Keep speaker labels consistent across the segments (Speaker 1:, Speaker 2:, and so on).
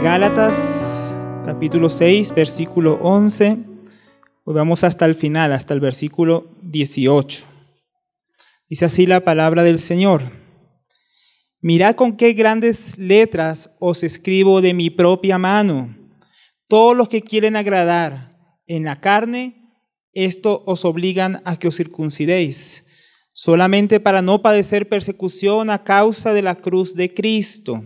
Speaker 1: Gálatas, capítulo 6, versículo 11. Hoy vamos hasta el final, hasta el versículo 18. Dice así la palabra del Señor. Mirad con qué grandes letras os escribo de mi propia mano. Todos los que quieren agradar en la carne, esto os obligan a que os circuncidéis, solamente para no padecer persecución a causa de la cruz de Cristo.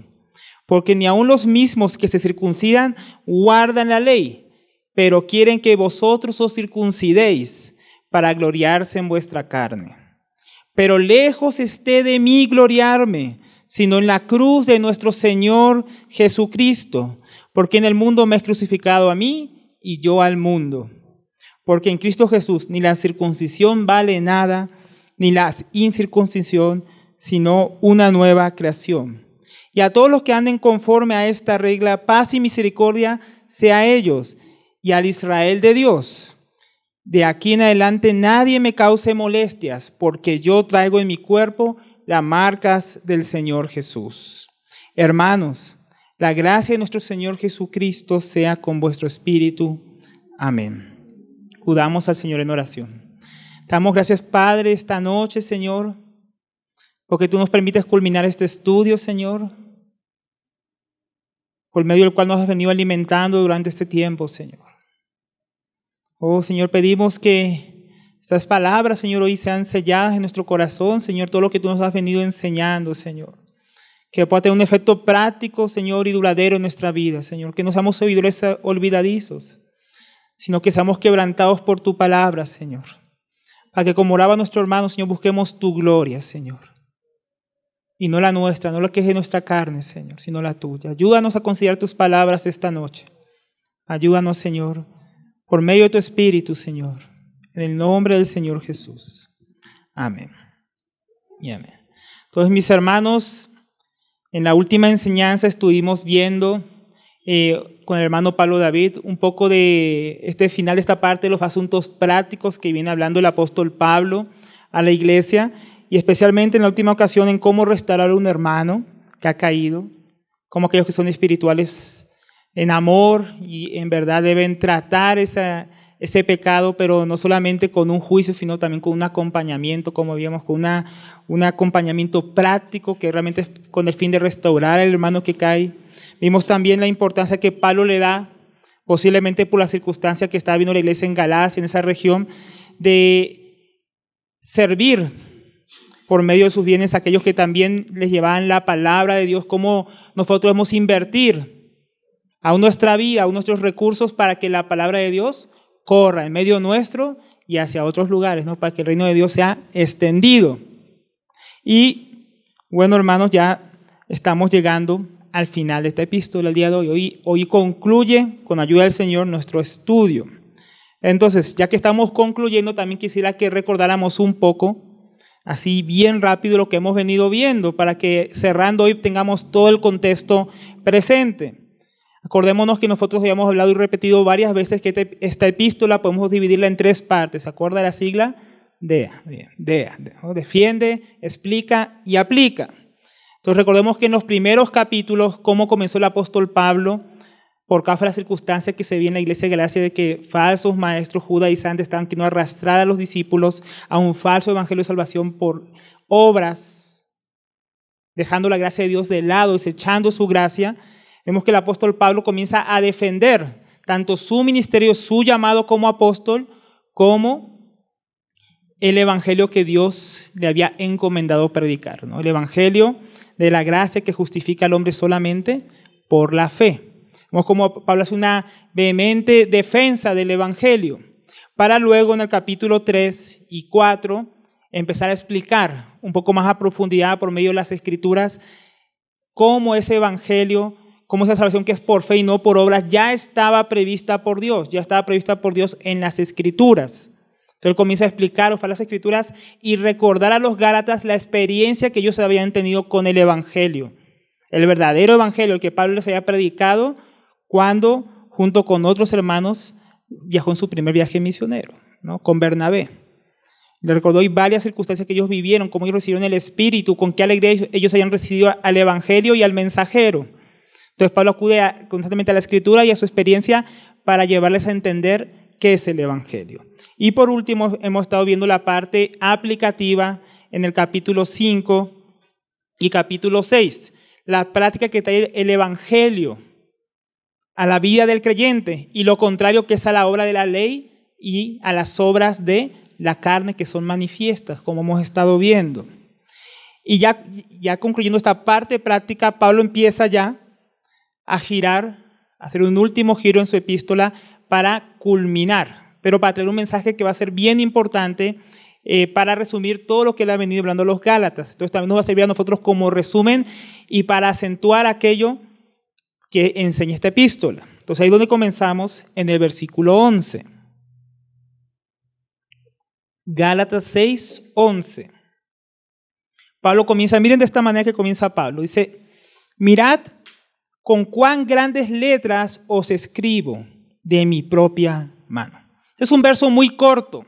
Speaker 1: Porque ni aun los mismos que se circuncidan guardan la ley, pero quieren que vosotros os circuncidéis para gloriarse en vuestra carne. Pero lejos esté de mí gloriarme, sino en la cruz de nuestro Señor Jesucristo, porque en el mundo me es crucificado a mí y yo al mundo. Porque en Cristo Jesús ni la circuncisión vale nada, ni la incircuncisión, sino una nueva creación. Y a todos los que anden conforme a esta regla, paz y misericordia sea a ellos y al Israel de Dios. De aquí en adelante nadie me cause molestias, porque yo traigo en mi cuerpo las marcas del Señor Jesús. Hermanos, la gracia de nuestro Señor Jesucristo sea con vuestro espíritu. Amén. Acudamos al Señor en oración. Damos gracias, Padre, esta noche, Señor, porque tú nos permites culminar este estudio, Señor, por medio del cual nos has venido alimentando durante este tiempo, Señor. Oh, Señor, pedimos que estas palabras, Señor, hoy sean selladas en nuestro corazón, Señor, todo lo que tú nos has venido enseñando, Señor. Que pueda tener un efecto práctico, Señor, y duradero en nuestra vida, Señor. Que no seamos oidores olvidadizos, sino que seamos quebrantados por tu palabra, Señor. Para que, como oraba nuestro hermano, Señor, busquemos tu gloria, Señor. Y no la nuestra, no la que es de nuestra carne, Señor, sino la tuya. Ayúdanos a considerar tus palabras esta noche. Ayúdanos, Señor, por medio de tu Espíritu, Señor. En el nombre del Señor Jesús. Amén. Y amén. Entonces, mis hermanos, en la última enseñanza estuvimos viendo con el hermano Pablo David un poco de este final de esta parte de los asuntos prácticos que viene hablando el apóstol Pablo a la iglesia, y especialmente en la última ocasión en cómo restaurar a un hermano que ha caído, cómo aquellos que son espirituales en amor y en verdad deben tratar ese pecado, pero no solamente con un juicio, sino también con un acompañamiento, como vimos, con un acompañamiento práctico que realmente es con el fin de restaurar al hermano que cae. Vimos también la importancia que Pablo le da, posiblemente por la circunstancia que estaba viendo la iglesia en Galacia, en esa región, de servir por medio de sus bienes a aquellos que también les llevaban la palabra de Dios, cómo nosotros debemos invertir a nuestra vida, a nuestros recursos para que la palabra de Dios corra en medio nuestro y hacia otros lugares, ¿no? Para que el reino de Dios sea extendido. Y bueno, hermanos, ya estamos llegando al final de esta epístola el día de hoy. Hoy concluye, con ayuda del Señor, nuestro estudio. Entonces, ya que estamos concluyendo, también quisiera que recordáramos un poco, así bien rápido, lo que hemos venido viendo, para que cerrando hoy tengamos todo el contexto presente. Acordémonos que nosotros habíamos hablado y repetido varias veces que esta epístola podemos dividirla en tres partes. ¿Se acuerda de la sigla? DEA. Defiende, explica y aplica. Entonces recordemos que en los primeros capítulos, cómo comenzó el apóstol Pablo, por causa de las circunstancias que se vi en la iglesia de Galacia, de que falsos maestros judaizantes estaban queriendo arrastrar a los discípulos a un falso evangelio de salvación por obras, dejando la gracia de Dios de lado, desechando su gracia. Vemos que el apóstol Pablo comienza a defender tanto su ministerio, su llamado como apóstol, como el evangelio que Dios le había encomendado predicar, ¿no? El evangelio de la gracia que justifica al hombre solamente por la fe. Vemos cómo Pablo hace una vehemente defensa del evangelio, para luego en el capítulo 3 y 4 empezar a explicar un poco más a profundidad por medio de las Escrituras cómo ese evangelio, cómo esa salvación que es por fe y no por obras, ya estaba prevista por Dios, en las Escrituras. Entonces él comienza a explicar las Escrituras y recordar a los Gálatas la experiencia que ellos habían tenido con el evangelio. El verdadero evangelio, el que Pablo les había predicado cuando, junto con otros hermanos, viajó en su primer viaje misionero, ¿no? Con Bernabé. Le recordó hoy varias circunstancias que ellos vivieron, cómo ellos recibieron el Espíritu, con qué alegría ellos habían recibido al evangelio y al mensajero. Entonces Pablo acude constantemente a la Escritura y a su experiencia para llevarles a entender qué es el Evangelio. Y por último, hemos estado viendo la parte aplicativa en el capítulo 5 y capítulo 6. La práctica que trae el Evangelio a la vida del creyente y lo contrario que es a la obra de la ley y a las obras de la carne que son manifiestas, como hemos estado viendo. Y ya concluyendo esta parte práctica, Pablo empieza ya a girar, a hacer un último giro en su epístola para culminar, pero para traer un mensaje que va a ser bien importante para resumir todo lo que él ha venido hablando a los Gálatas. Entonces también nos va a servir a nosotros como resumen y para acentuar aquello que enseña esta epístola. Entonces ahí es donde comenzamos en el versículo 11. Gálatas 6, 11. Pablo comienza, miren de esta manera que comienza Pablo. Dice, mirad con cuán grandes letras os escribo de mi propia mano. Es un verso muy corto,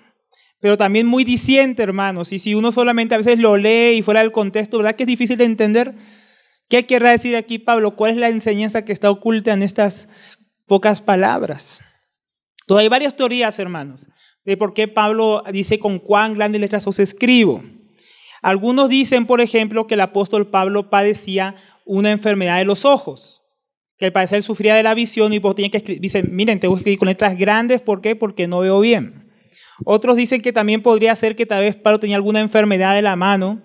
Speaker 1: pero también muy diciente, hermanos. Y si uno solamente a veces lo lee y fuera del contexto, ¿verdad que es difícil de entender? ¿Qué querrá decir aquí Pablo? ¿Cuál es la enseñanza que está oculta en estas pocas palabras? Entonces hay varias teorías, hermanos, de por qué Pablo dice con cuán grandes letras os escribo. Algunos dicen, por ejemplo, que el apóstol Pablo padecía una enfermedad de los ojos, que al parecer sufría de la visión y pues tenía que escribir, dicen, miren, tengo que escribir con letras grandes, ¿por qué? Porque no veo bien. Otros dicen que también podría ser que tal vez Pablo tenía alguna enfermedad de la mano,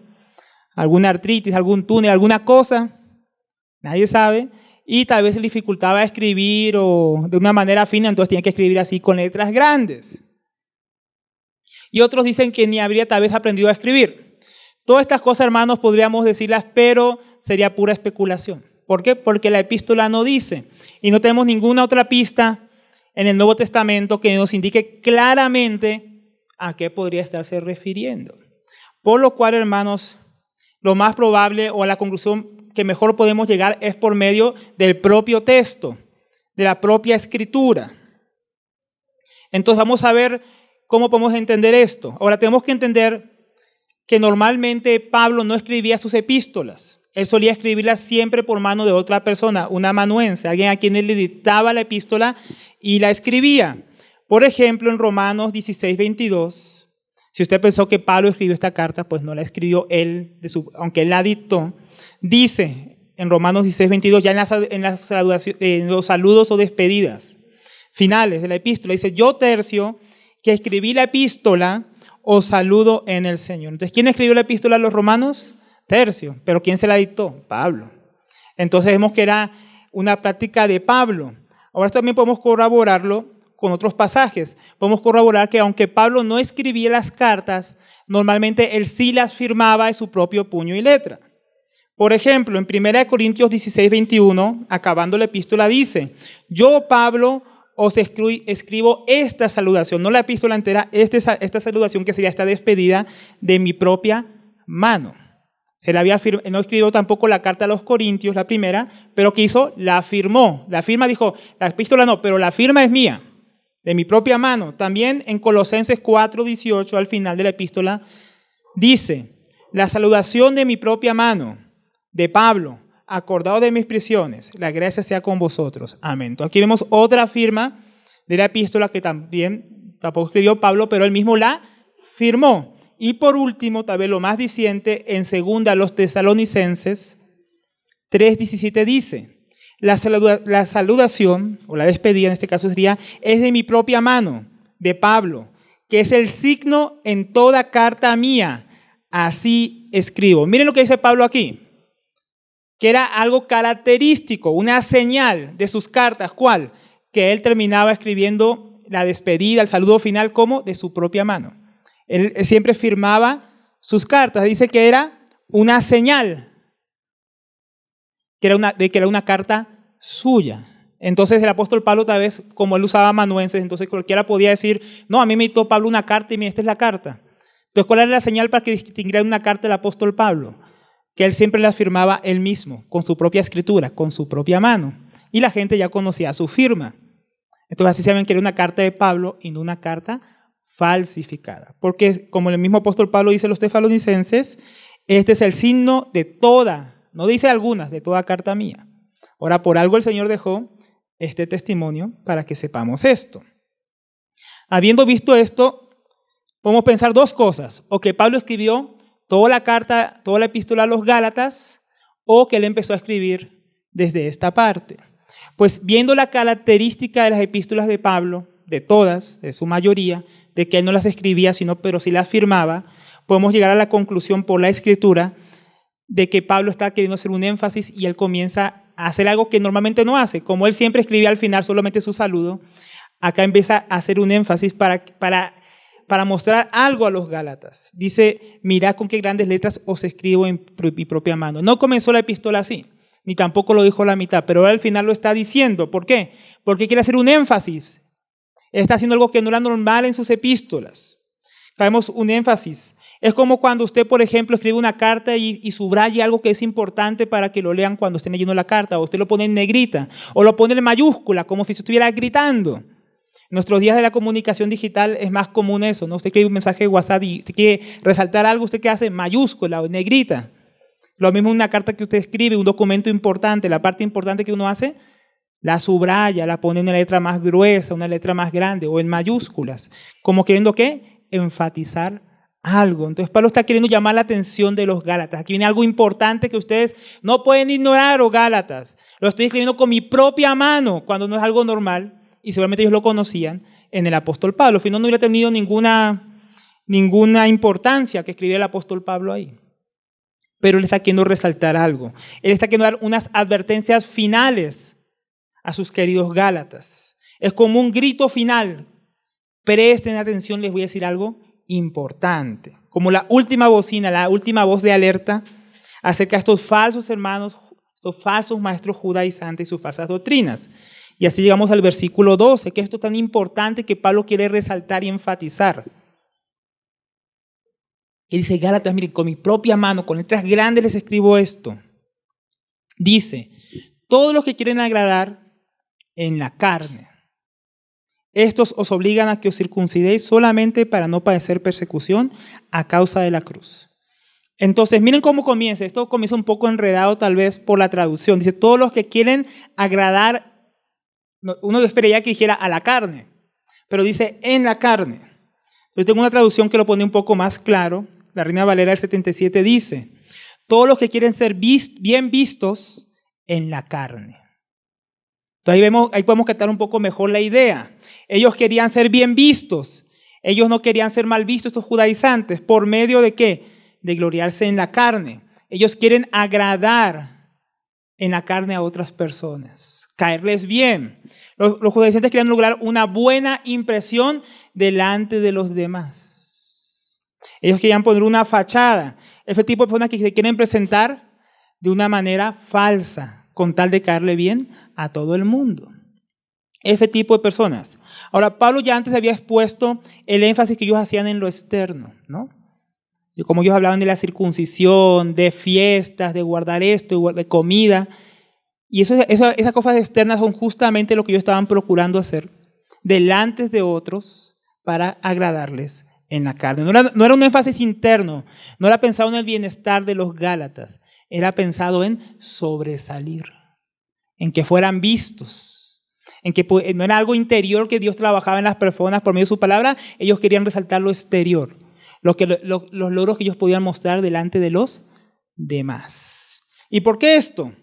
Speaker 1: alguna artritis, algún túnel, alguna cosa, nadie sabe, y tal vez le dificultaba escribir o de una manera fina, entonces tenía que escribir así con letras grandes. Y otros dicen que ni habría tal vez aprendido a escribir. Todas estas cosas, hermanos, podríamos decirlas, pero sería pura especulación. ¿Por qué? Porque la epístola no dice, y no tenemos ninguna otra pista en el Nuevo Testamento que nos indique claramente a qué podría estarse refiriendo. Por lo cual, hermanos, lo más probable o a la conclusión que mejor podemos llegar es por medio del propio texto, de la propia escritura. Entonces vamos a ver cómo podemos entender esto. Ahora tenemos que entender que normalmente Pablo no escribía sus epístolas. Él solía escribirlas siempre por mano de otra persona, un amanuense, alguien a quien él le dictaba la epístola y la escribía. Por ejemplo, en Romanos 16, 22, si usted pensó que Pablo escribió esta carta, pues no la escribió él, aunque él la dictó. Dice en Romanos 16, 22, ya en los saludos o despedidas finales de la epístola, dice, yo Tercio, que escribí la epístola, os saludo en el Señor. Entonces, ¿quién escribió la epístola a los romanos? Tercio. ¿Pero quién se la dictó? Pablo. Entonces vemos que era una práctica de Pablo. Ahora también podemos corroborarlo con otros pasajes. Podemos corroborar que aunque Pablo no escribía las cartas, normalmente él sí las firmaba de su propio puño y letra. Por ejemplo, en 1 Corintios 16, 21, acabando la epístola, dice, yo, Pablo, os escribo esta saludación, no la epístola entera, esta saludación que sería esta despedida de mi propia mano. No escribió tampoco la carta a los Corintios, la primera, pero ¿qué hizo? La firmó. La firma dijo, la epístola no, pero la firma es mía, de mi propia mano. También en Colosenses 4, 18, al final de la epístola, dice, la saludación de mi propia mano, de Pablo, acordado de mis prisiones, la gracia sea con vosotros. Amén. Entonces aquí vemos otra firma de la epístola que tampoco escribió Pablo, pero él mismo la firmó. Y por último, tal vez lo más diciente, en 2 los Tesalonicenses 3:17 dice, la saludación, o la despedida en este caso sería, es de mi propia mano, de Pablo, que es el signo en toda carta mía, así escribo. Miren lo que dice Pablo aquí, que era algo característico, una señal de sus cartas. ¿Cuál? Que él terminaba escribiendo la despedida, el saludo final, como de su propia mano. Él siempre firmaba sus cartas. Dice que era una señal, de que era una carta suya. Entonces el apóstol Pablo, tal vez, como él usaba amanuenses, entonces cualquiera podía decir, no, a mí me dictó Pablo una carta y mira, esta es la carta. Entonces, ¿cuál era la señal para que distinguiera una carta del apóstol Pablo? Que él siempre la firmaba él mismo, con su propia escritura, con su propia mano. Y la gente ya conocía su firma. Entonces así saben que era una carta de Pablo y no una carta falsificada. Porque como el mismo apóstol Pablo dice a los tesalonicenses, este es el signo de toda, no dice algunas, de toda carta mía. Ahora, por algo el Señor dejó este testimonio para que sepamos esto. Habiendo visto esto, podemos pensar dos cosas: o que Pablo escribió toda la carta, toda la epístola a los Gálatas, o que él empezó a escribir desde esta parte. Pues viendo la característica de las epístolas de Pablo, de todas, de su mayoría, de que él no las escribía, pero sí las firmaba, podemos llegar a la conclusión por la Escritura de que Pablo está queriendo hacer un énfasis y él comienza a hacer algo que normalmente no hace. Como él siempre escribía al final solamente su saludo, acá empieza a hacer un énfasis para mostrar algo a los Gálatas. Dice: mirad con qué grandes letras os escribo en mi propia mano. No comenzó la epístola así, ni tampoco lo dijo a la mitad, pero ahora al final lo está diciendo. ¿Por qué? Porque quiere hacer un énfasis. Él está haciendo algo que no era normal en sus epístolas. Sabemos un énfasis. Es como cuando usted, por ejemplo, escribe una carta y subraya algo que es importante para que lo lean cuando estén leyendo la carta, o usted lo pone en negrita, o lo pone en mayúscula, como si estuviera gritando. En nuestros días de la comunicación digital es más común eso, ¿no? Usted escribe un mensaje de WhatsApp y usted quiere resaltar algo, ¿usted qué hace? En mayúscula o en negrita. Lo mismo una carta que usted escribe, un documento importante, la parte importante que uno hace, la subraya, la pone en una letra más gruesa, una letra más grande, o en mayúsculas, como queriendo ¿qué? Enfatizar algo. Entonces Pablo está queriendo llamar la atención de los Gálatas. Aquí viene algo importante que ustedes no pueden ignorar, Gálatas. Lo estoy escribiendo con mi propia mano, cuando no es algo normal, y seguramente ellos lo conocían en el apóstol Pablo. Si no, no hubiera tenido ninguna importancia que escribiera el apóstol Pablo ahí. Pero él está queriendo resaltar algo. Él está queriendo dar unas advertencias finales a sus queridos Gálatas. Es como un grito final. Presten atención, les voy a decir algo importante. Como la última bocina, la última voz de alerta acerca de estos falsos hermanos, estos falsos maestros judaizantes y sus falsas doctrinas. Y así llegamos al versículo 12, que esto es tan importante que Pablo quiere resaltar y enfatizar. Y dice: Gálatas, miren, con mi propia mano, con letras grandes les escribo esto. Dice: todos los que quieren agradar en la carne, estos os obligan a que os circuncidéis solamente para no padecer persecución a causa de la cruz. Entonces, miren cómo comienza. Esto comienza un poco enredado tal vez por la traducción. Dice: todos los que quieren agradar, uno esperaría que dijera a la carne, pero dice en la carne. Yo tengo una traducción que lo pone un poco más claro. La Reina Valera del 77 dice: todos los que quieren ser bien vistos en la carne. Entonces ahí podemos captar un poco mejor la idea. Ellos querían ser bien vistos. Ellos no querían ser mal vistos, estos judaizantes. ¿Por medio de qué? De gloriarse en la carne. Ellos quieren agradar en la carne a otras personas, caerles bien. Los judaizantes querían lograr una buena impresión delante de los demás. Ellos querían poner una fachada. Ese tipo de personas que se quieren presentar de una manera falsa, con tal de caerle bien a todo el mundo. Ese tipo de personas. Ahora, Pablo ya antes había expuesto el énfasis que ellos hacían en lo externo, ¿no? Y como ellos hablaban de la circuncisión, de fiestas, de guardar esto, de comida. Y esas cosas externas son justamente lo que ellos estaban procurando hacer delante de otros para agradarles en la carne. No era un énfasis interno, no era pensado en el bienestar de los Gálatas, era pensado en sobresalir, en que fueran vistos, en que no era algo interior que Dios trabajaba en las personas por medio de su palabra. Ellos querían resaltar lo exterior, los logros que ellos podían mostrar delante de los demás. ¿Y por qué esto?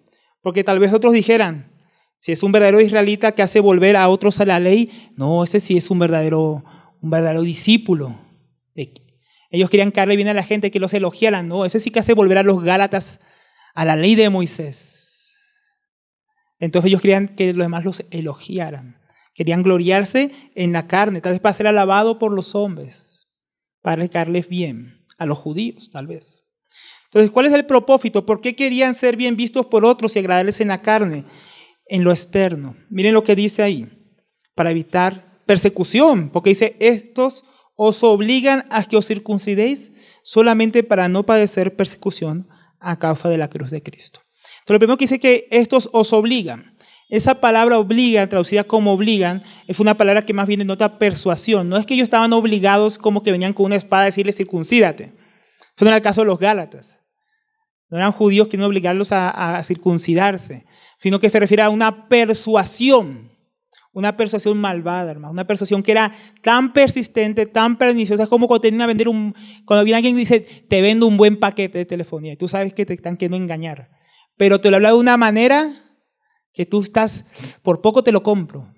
Speaker 1: Porque tal vez otros dijeran: si es un verdadero israelita que hace volver a otros a la ley, no, ese sí es un verdadero discípulo. Ellos querían caerle bien a la gente, que los elogiaran, no, ese sí que hace volver a los Gálatas a la ley de Moisés. Entonces ellos querían que los demás los elogiaran. Querían gloriarse en la carne, tal vez para ser alabado por los hombres, para caerles bien a los judíos, tal vez. Entonces, ¿cuál es el propósito? ¿Por qué querían ser bien vistos por otros y agradarles en la carne, en lo externo? Miren lo que dice ahí: para evitar persecución, porque dice: estos os obligan a que os circuncidéis solamente para no padecer persecución a causa de la cruz de Cristo. Entonces, lo primero que dice que estos os obligan. Esa palabra obliga, traducida como obligan, es una palabra que más bien denota persuasión. No es que ellos estaban obligados como que venían con una espada a decirles circuncídate. Eso no era el caso de los Gálatas. No eran judíos que no obligarlos a circuncidarse, sino que se refiere a una persuasión malvada, hermano, una persuasión que era tan persistente, tan perniciosa, como cuando te viene a vender cuando viene alguien y dice, te vendo un buen paquete de telefonía, y tú sabes que te están queriendo engañar, pero te lo habla de una manera que tú estás, por poco te lo compro,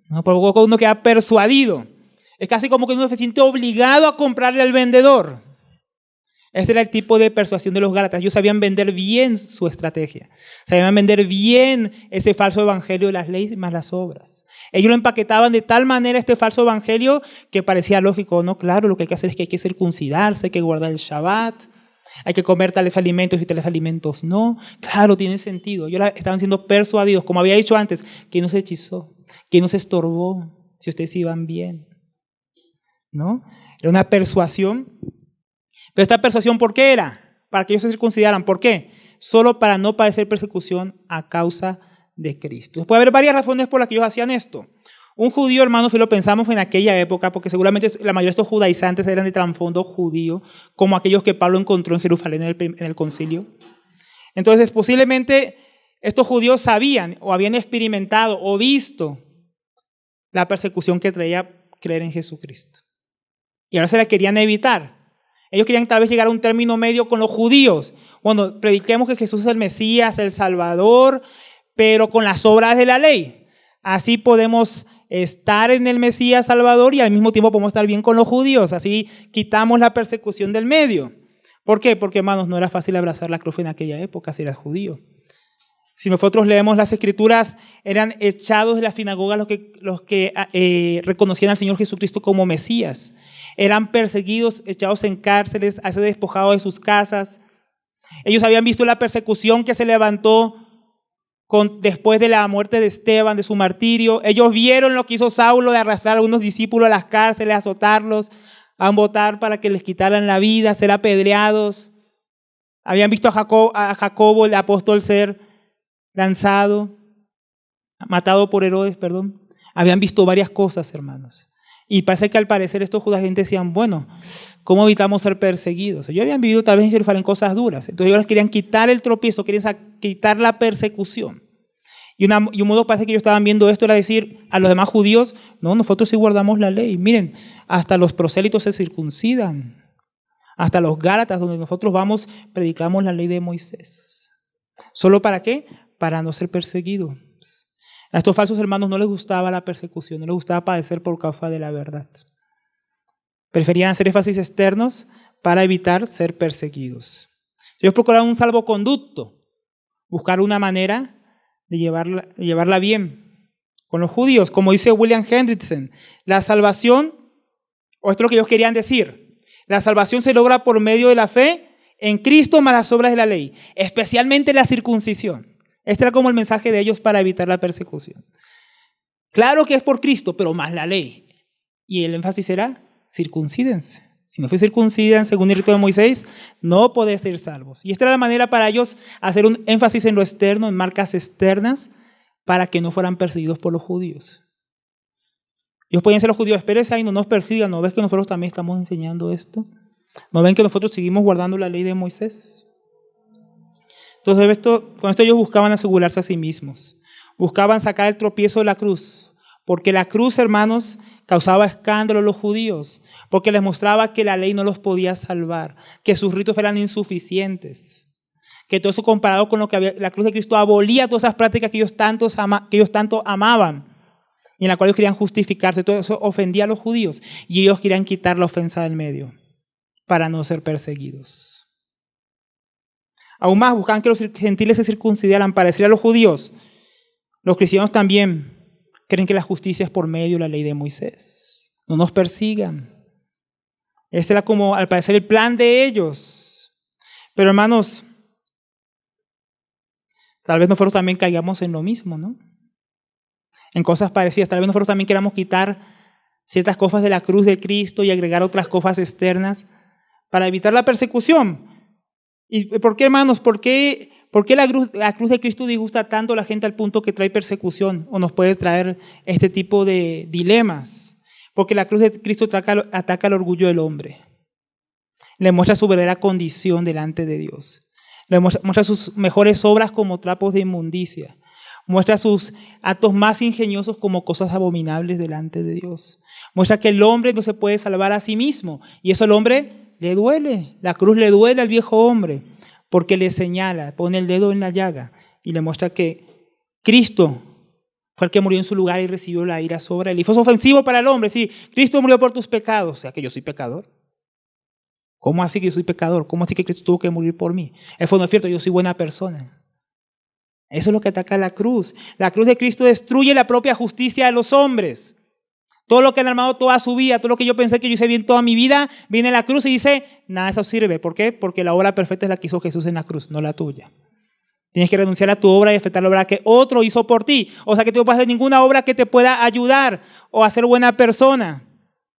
Speaker 1: ¿no? Por poco uno queda persuadido. Es casi como que uno se siente obligado a comprarle al vendedor. Este era el tipo de persuasión de los Gálatas. Ellos sabían vender bien su estrategia. Sabían vender bien ese falso evangelio de las leyes más las obras. Ellos lo empaquetaban de tal manera este falso evangelio que parecía lógico. No, claro, lo que hay que hacer es que hay que circuncidarse, hay que guardar el Shabbat, hay que comer tales alimentos y tales alimentos no. Claro, tiene sentido. Ellos estaban siendo persuadidos, como había dicho antes, que no se hechizó, que no se estorbó, si ustedes iban bien, ¿no? Era una persuasión. Pero esta persuasión, ¿por qué era? Para que ellos se circuncidaran. ¿Por qué? Solo para no padecer persecución a causa de Cristo. Puede haber varias razones por las que ellos hacían esto. Un judío, hermanos, si lo pensamos en aquella época, porque seguramente la mayoría de estos judaizantes eran de trasfondo judío, como aquellos que Pablo encontró en Jerusalén en el concilio. Entonces, posiblemente estos judíos sabían o habían experimentado o visto la persecución que traía creer en Jesucristo. Y ahora se la querían evitar. Ellos querían tal vez llegar a un término medio con los judíos. Bueno, prediquemos que Jesús es el Mesías, el Salvador, pero con las obras de la ley. Así podemos estar en el Mesías Salvador y al mismo tiempo podemos estar bien con los judíos. Así quitamos la persecución del medio. ¿Por qué? Porque, hermanos, no era fácil abrazar la cruz en aquella época si eras judío. Si nosotros leemos las Escrituras, eran echados de la sinagoga los que reconocían al Señor Jesucristo como Mesías. Eran perseguidos, echados en cárceles, a ser despojados de sus casas. Ellos habían visto la persecución que se levantó después de la muerte de Esteban, de su martirio. Ellos vieron lo que hizo Saulo de arrastrar a algunos discípulos a las cárceles, azotarlos, a embotar para que les quitaran la vida, ser apedreados. Habían visto a Jacobo, el apóstol, ser lanzado, matado por Herodes, perdón. Habían visto varias cosas, hermanos. Y parece que al parecer estos judaizantes decían, bueno, ¿cómo evitamos ser perseguidos? Ellos habían vivido tal vez en Jerusalén cosas duras. Entonces ellos querían quitar el tropiezo, querían quitar la persecución. Y un modo parece que ellos estaban viendo esto era decir a los demás judíos, no, nosotros sí guardamos la ley. Miren, hasta los prosélitos se circuncidan. Hasta los Gálatas, donde nosotros vamos, predicamos la ley de Moisés. ¿Solo para qué? Para no ser perseguidos. A estos falsos hermanos no les gustaba la persecución, no les gustaba padecer por causa de la verdad. Preferían hacer énfasis externos para evitar ser perseguidos. Ellos procuraban un salvoconducto, buscar una manera de llevarla bien con los judíos. Como dice William Hendrickson, la salvación, o esto es lo que ellos querían decir, la salvación se logra por medio de la fe en Cristo más las obras de la ley, especialmente la circuncisión. Este era como el mensaje de ellos para evitar la persecución. Claro que es por Cristo, pero más la ley. Y el énfasis era, circuncídense. Si no fue circuncida según el rito de Moisés, no podés ser salvos. Y esta era la manera para ellos hacer un énfasis en lo externo, en marcas externas, para que no fueran perseguidos por los judíos. Ellos podían ser los judíos, espérense ahí, no nos persigan, ¿no ves que nosotros también estamos enseñando esto? ¿No ven que nosotros seguimos guardando la ley de Moisés? Entonces, con esto ellos buscaban asegurarse a sí mismos. Buscaban sacar el tropiezo de la cruz. Porque la cruz, hermanos, causaba escándalo a los judíos. Porque les mostraba que la ley no los podía salvar. Que sus ritos eran insuficientes. Que todo eso comparado con lo que la cruz de Cristo abolía todas esas prácticas que ellos tanto amaban. Y en la cual ellos querían justificarse. Todo eso ofendía a los judíos. Y ellos querían quitar la ofensa del medio. Para no ser perseguidos. Aún más, buscaban que los gentiles se circuncidaran para decirle a los judíos. Los cristianos también creen que la justicia es por medio de la ley de Moisés. No nos persigan. Este era como, al parecer, el plan de ellos. Pero hermanos, tal vez nosotros también caigamos en lo mismo, ¿no? En cosas parecidas. Tal vez nosotros también queramos quitar ciertas cosas de la cruz de Cristo y agregar otras cosas externas para evitar la persecución. ¿Y por qué, hermanos? ¿Por qué la cruz de Cristo disgusta tanto a la gente al punto que trae persecución o nos puede traer este tipo de dilemas? Porque la cruz de Cristo ataca el orgullo del hombre. Le muestra su verdadera condición delante de Dios. Muestra sus mejores obras como trapos de inmundicia. Muestra sus actos más ingeniosos como cosas abominables delante de Dios. Muestra que el hombre no se puede salvar a sí mismo. Y eso al hombre le duele. La cruz le duele al viejo hombre porque le señala, pone el dedo en la llaga y le muestra que Cristo fue el que murió en su lugar y recibió la ira sobre él. Y fue ofensivo para el hombre. Sí, Cristo murió por tus pecados. O sea que yo soy pecador. ¿Cómo así que yo soy pecador? ¿Cómo así que Cristo tuvo que morir por mí? Eso no es cierto, yo soy buena persona. Eso es lo que ataca la cruz. La cruz de Cristo destruye la propia justicia de los hombres. Todo lo que han armado toda su vida, todo lo que yo pensé que yo hice bien toda mi vida, viene a la cruz y dice, nada, eso sirve. ¿Por qué? Porque la obra perfecta es la que hizo Jesús en la cruz, no la tuya. Tienes que renunciar a tu obra y aceptar la obra que otro hizo por ti. O sea que tú no puedes hacer ninguna obra que te pueda ayudar o hacer buena persona.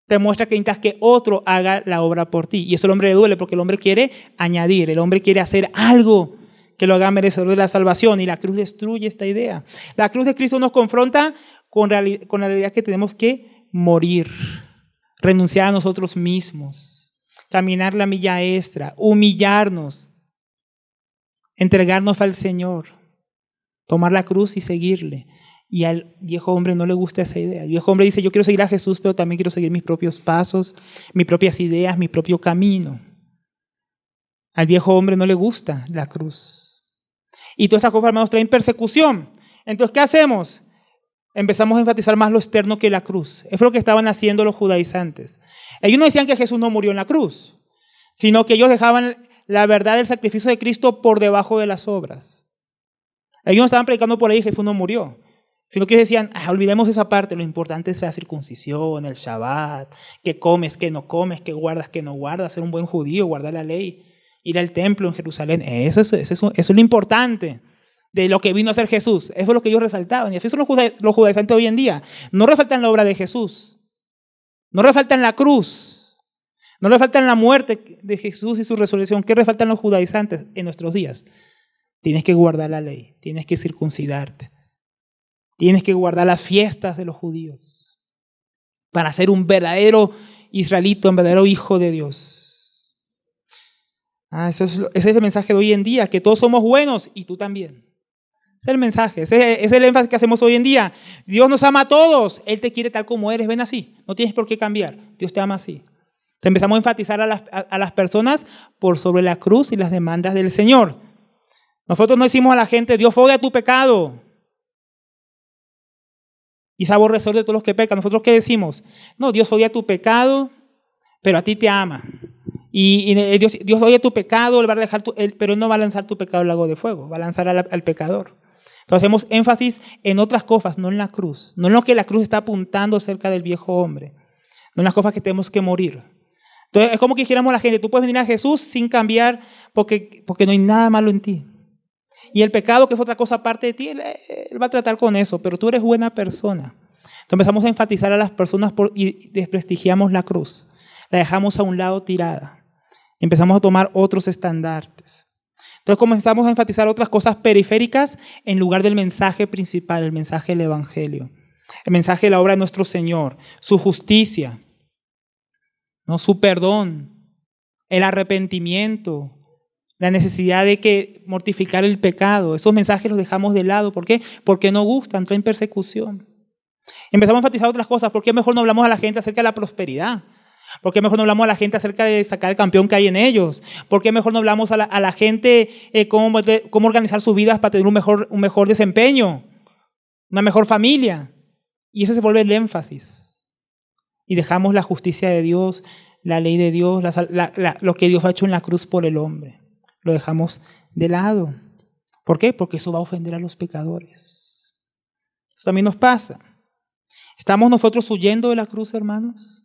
Speaker 1: Te muestra que necesitas que otro haga la obra por ti. Y eso al hombre le duele porque el hombre quiere añadir, el hombre quiere hacer algo que lo haga merecedor de la salvación. Y la cruz destruye esta idea. La cruz de Cristo nos confronta con la realidad que tenemos que morir, renunciar a nosotros mismos, caminar la milla extra, humillarnos, entregarnos al Señor, tomar la cruz y seguirle. Y al viejo hombre no le gusta esa idea. El viejo hombre dice, yo quiero seguir a Jesús, pero también quiero seguir mis propios pasos, mis propias ideas, mi propio camino. Al viejo hombre no le gusta la cruz. Y todas estas cosas, hermanos, traen persecución. Entonces, ¿qué hacemos? Empezamos a enfatizar más lo externo que la cruz. Eso es lo que estaban haciendo los judaizantes. Ellos no decían que Jesús no murió en la cruz, sino que ellos dejaban la verdad del sacrificio de Cristo por debajo de las obras. Ellos no estaban predicando por ahí que Jesús no murió, sino que decían, olvidemos esa parte, lo importante es la circuncisión, el Shabbat, que comes, que no comes, que guardas, que no guardas, ser un buen judío, guardar la ley, ir al templo en Jerusalén. Eso es lo importante de lo que vino a hacer Jesús. Eso es lo que ellos resaltaban. Y así son los judaizantes hoy en día. No resaltan la obra de Jesús, no resaltan la cruz, no resaltan la muerte de Jesús y su resurrección. ¿Qué resaltan los judaizantes en nuestros días? Tienes que guardar la ley, tienes que circuncidarte, tienes que guardar las fiestas de los judíos para ser un verdadero israelita, un verdadero hijo de Dios. Ese es el mensaje de hoy en día, que todos somos buenos y tú también. Ese es el mensaje, ese es el énfasis que hacemos hoy en día. Dios nos ama a todos, Él te quiere tal como eres, ven así, no tienes por qué cambiar, Dios te ama así. Entonces empezamos a enfatizar a las personas por sobre la cruz y las demandas del Señor. Nosotros no decimos a la gente, Dios odia tu pecado y es aborrecedor de todos los que pecan. ¿Nosotros qué decimos? No, Dios odia tu pecado, pero a ti te ama. Y Dios odia tu pecado, Él va a dejar pero Él no va a lanzar tu pecado al lago de fuego, va a lanzar al pecador. Entonces hacemos énfasis en otras cosas, no en la cruz. No en lo que la cruz está apuntando cerca del viejo hombre. No en las cosas que tenemos que morir. Entonces es como que dijéramos a la gente, tú puedes venir a Jesús sin cambiar porque no hay nada malo en ti. Y el pecado, que es otra cosa aparte de ti, él va a tratar con eso, pero tú eres buena persona. Entonces empezamos a enfatizar a las personas y desprestigiamos la cruz. La dejamos a un lado tirada. Empezamos a tomar otros estandartes. Entonces comenzamos a enfatizar otras cosas periféricas en lugar del mensaje principal, el mensaje del Evangelio. El mensaje de la obra de nuestro Señor, su justicia, ¿no? Su perdón, el arrepentimiento, la necesidad de que mortificar el pecado. Esos mensajes los dejamos de lado. ¿Por qué? Porque no gustan, traen persecución. Empezamos a enfatizar otras cosas. ¿Por qué mejor no hablamos a la gente acerca de la prosperidad? ¿Por qué mejor no hablamos a la gente acerca de sacar el campeón que hay en ellos? ¿Por qué mejor no hablamos a la gente cómo organizar sus vidas para tener un mejor desempeño, una mejor familia? Y eso se vuelve el énfasis. Y dejamos la justicia de Dios, la ley de Dios, lo que Dios ha hecho en la cruz por el hombre. Lo dejamos de lado. ¿Por qué? Porque eso va a ofender a los pecadores. Eso también nos pasa. ¿Estamos nosotros huyendo de la cruz, hermanos?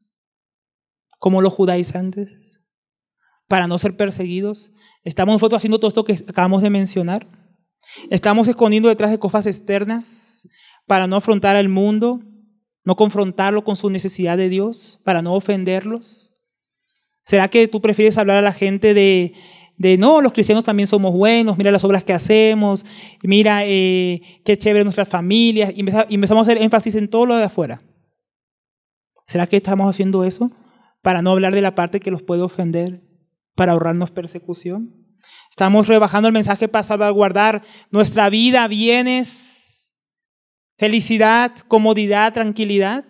Speaker 1: Como los judaizantes, para no ser perseguidos. ¿Estamos nosotros haciendo todo esto que acabamos de mencionar? ¿Estamos escondiendo detrás de cosas externas para no afrontar al mundo, no confrontarlo con su necesidad de Dios, para no ofenderlos? ¿Será que tú prefieres hablar a la gente de no, los cristianos también somos buenos, mira las obras que hacemos, mira qué chévere nuestras familias, y empezamos a hacer énfasis en todo lo de afuera? ¿Será que estamos haciendo eso para no hablar de la parte que los puede ofender, para ahorrarnos persecución? Estamos rebajando el mensaje para salvaguardar nuestra vida, bienes, felicidad, comodidad, tranquilidad.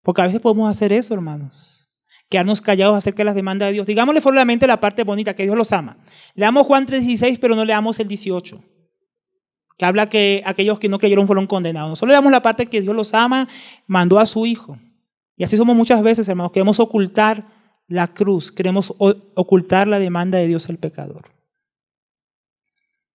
Speaker 1: Porque a veces podemos hacer eso, hermanos. Quedarnos callados acerca de las demandas de Dios. Digámosle solamente la parte bonita, que Dios los ama. Leamos Juan 3:16, pero no leamos el 18. Que habla que aquellos que no creyeron fueron condenados. Nosotros leamos la parte que Dios los ama, mandó a su Hijo. Y así somos muchas veces, hermanos. Queremos ocultar la cruz. Queremos ocultar la demanda de Dios al pecador.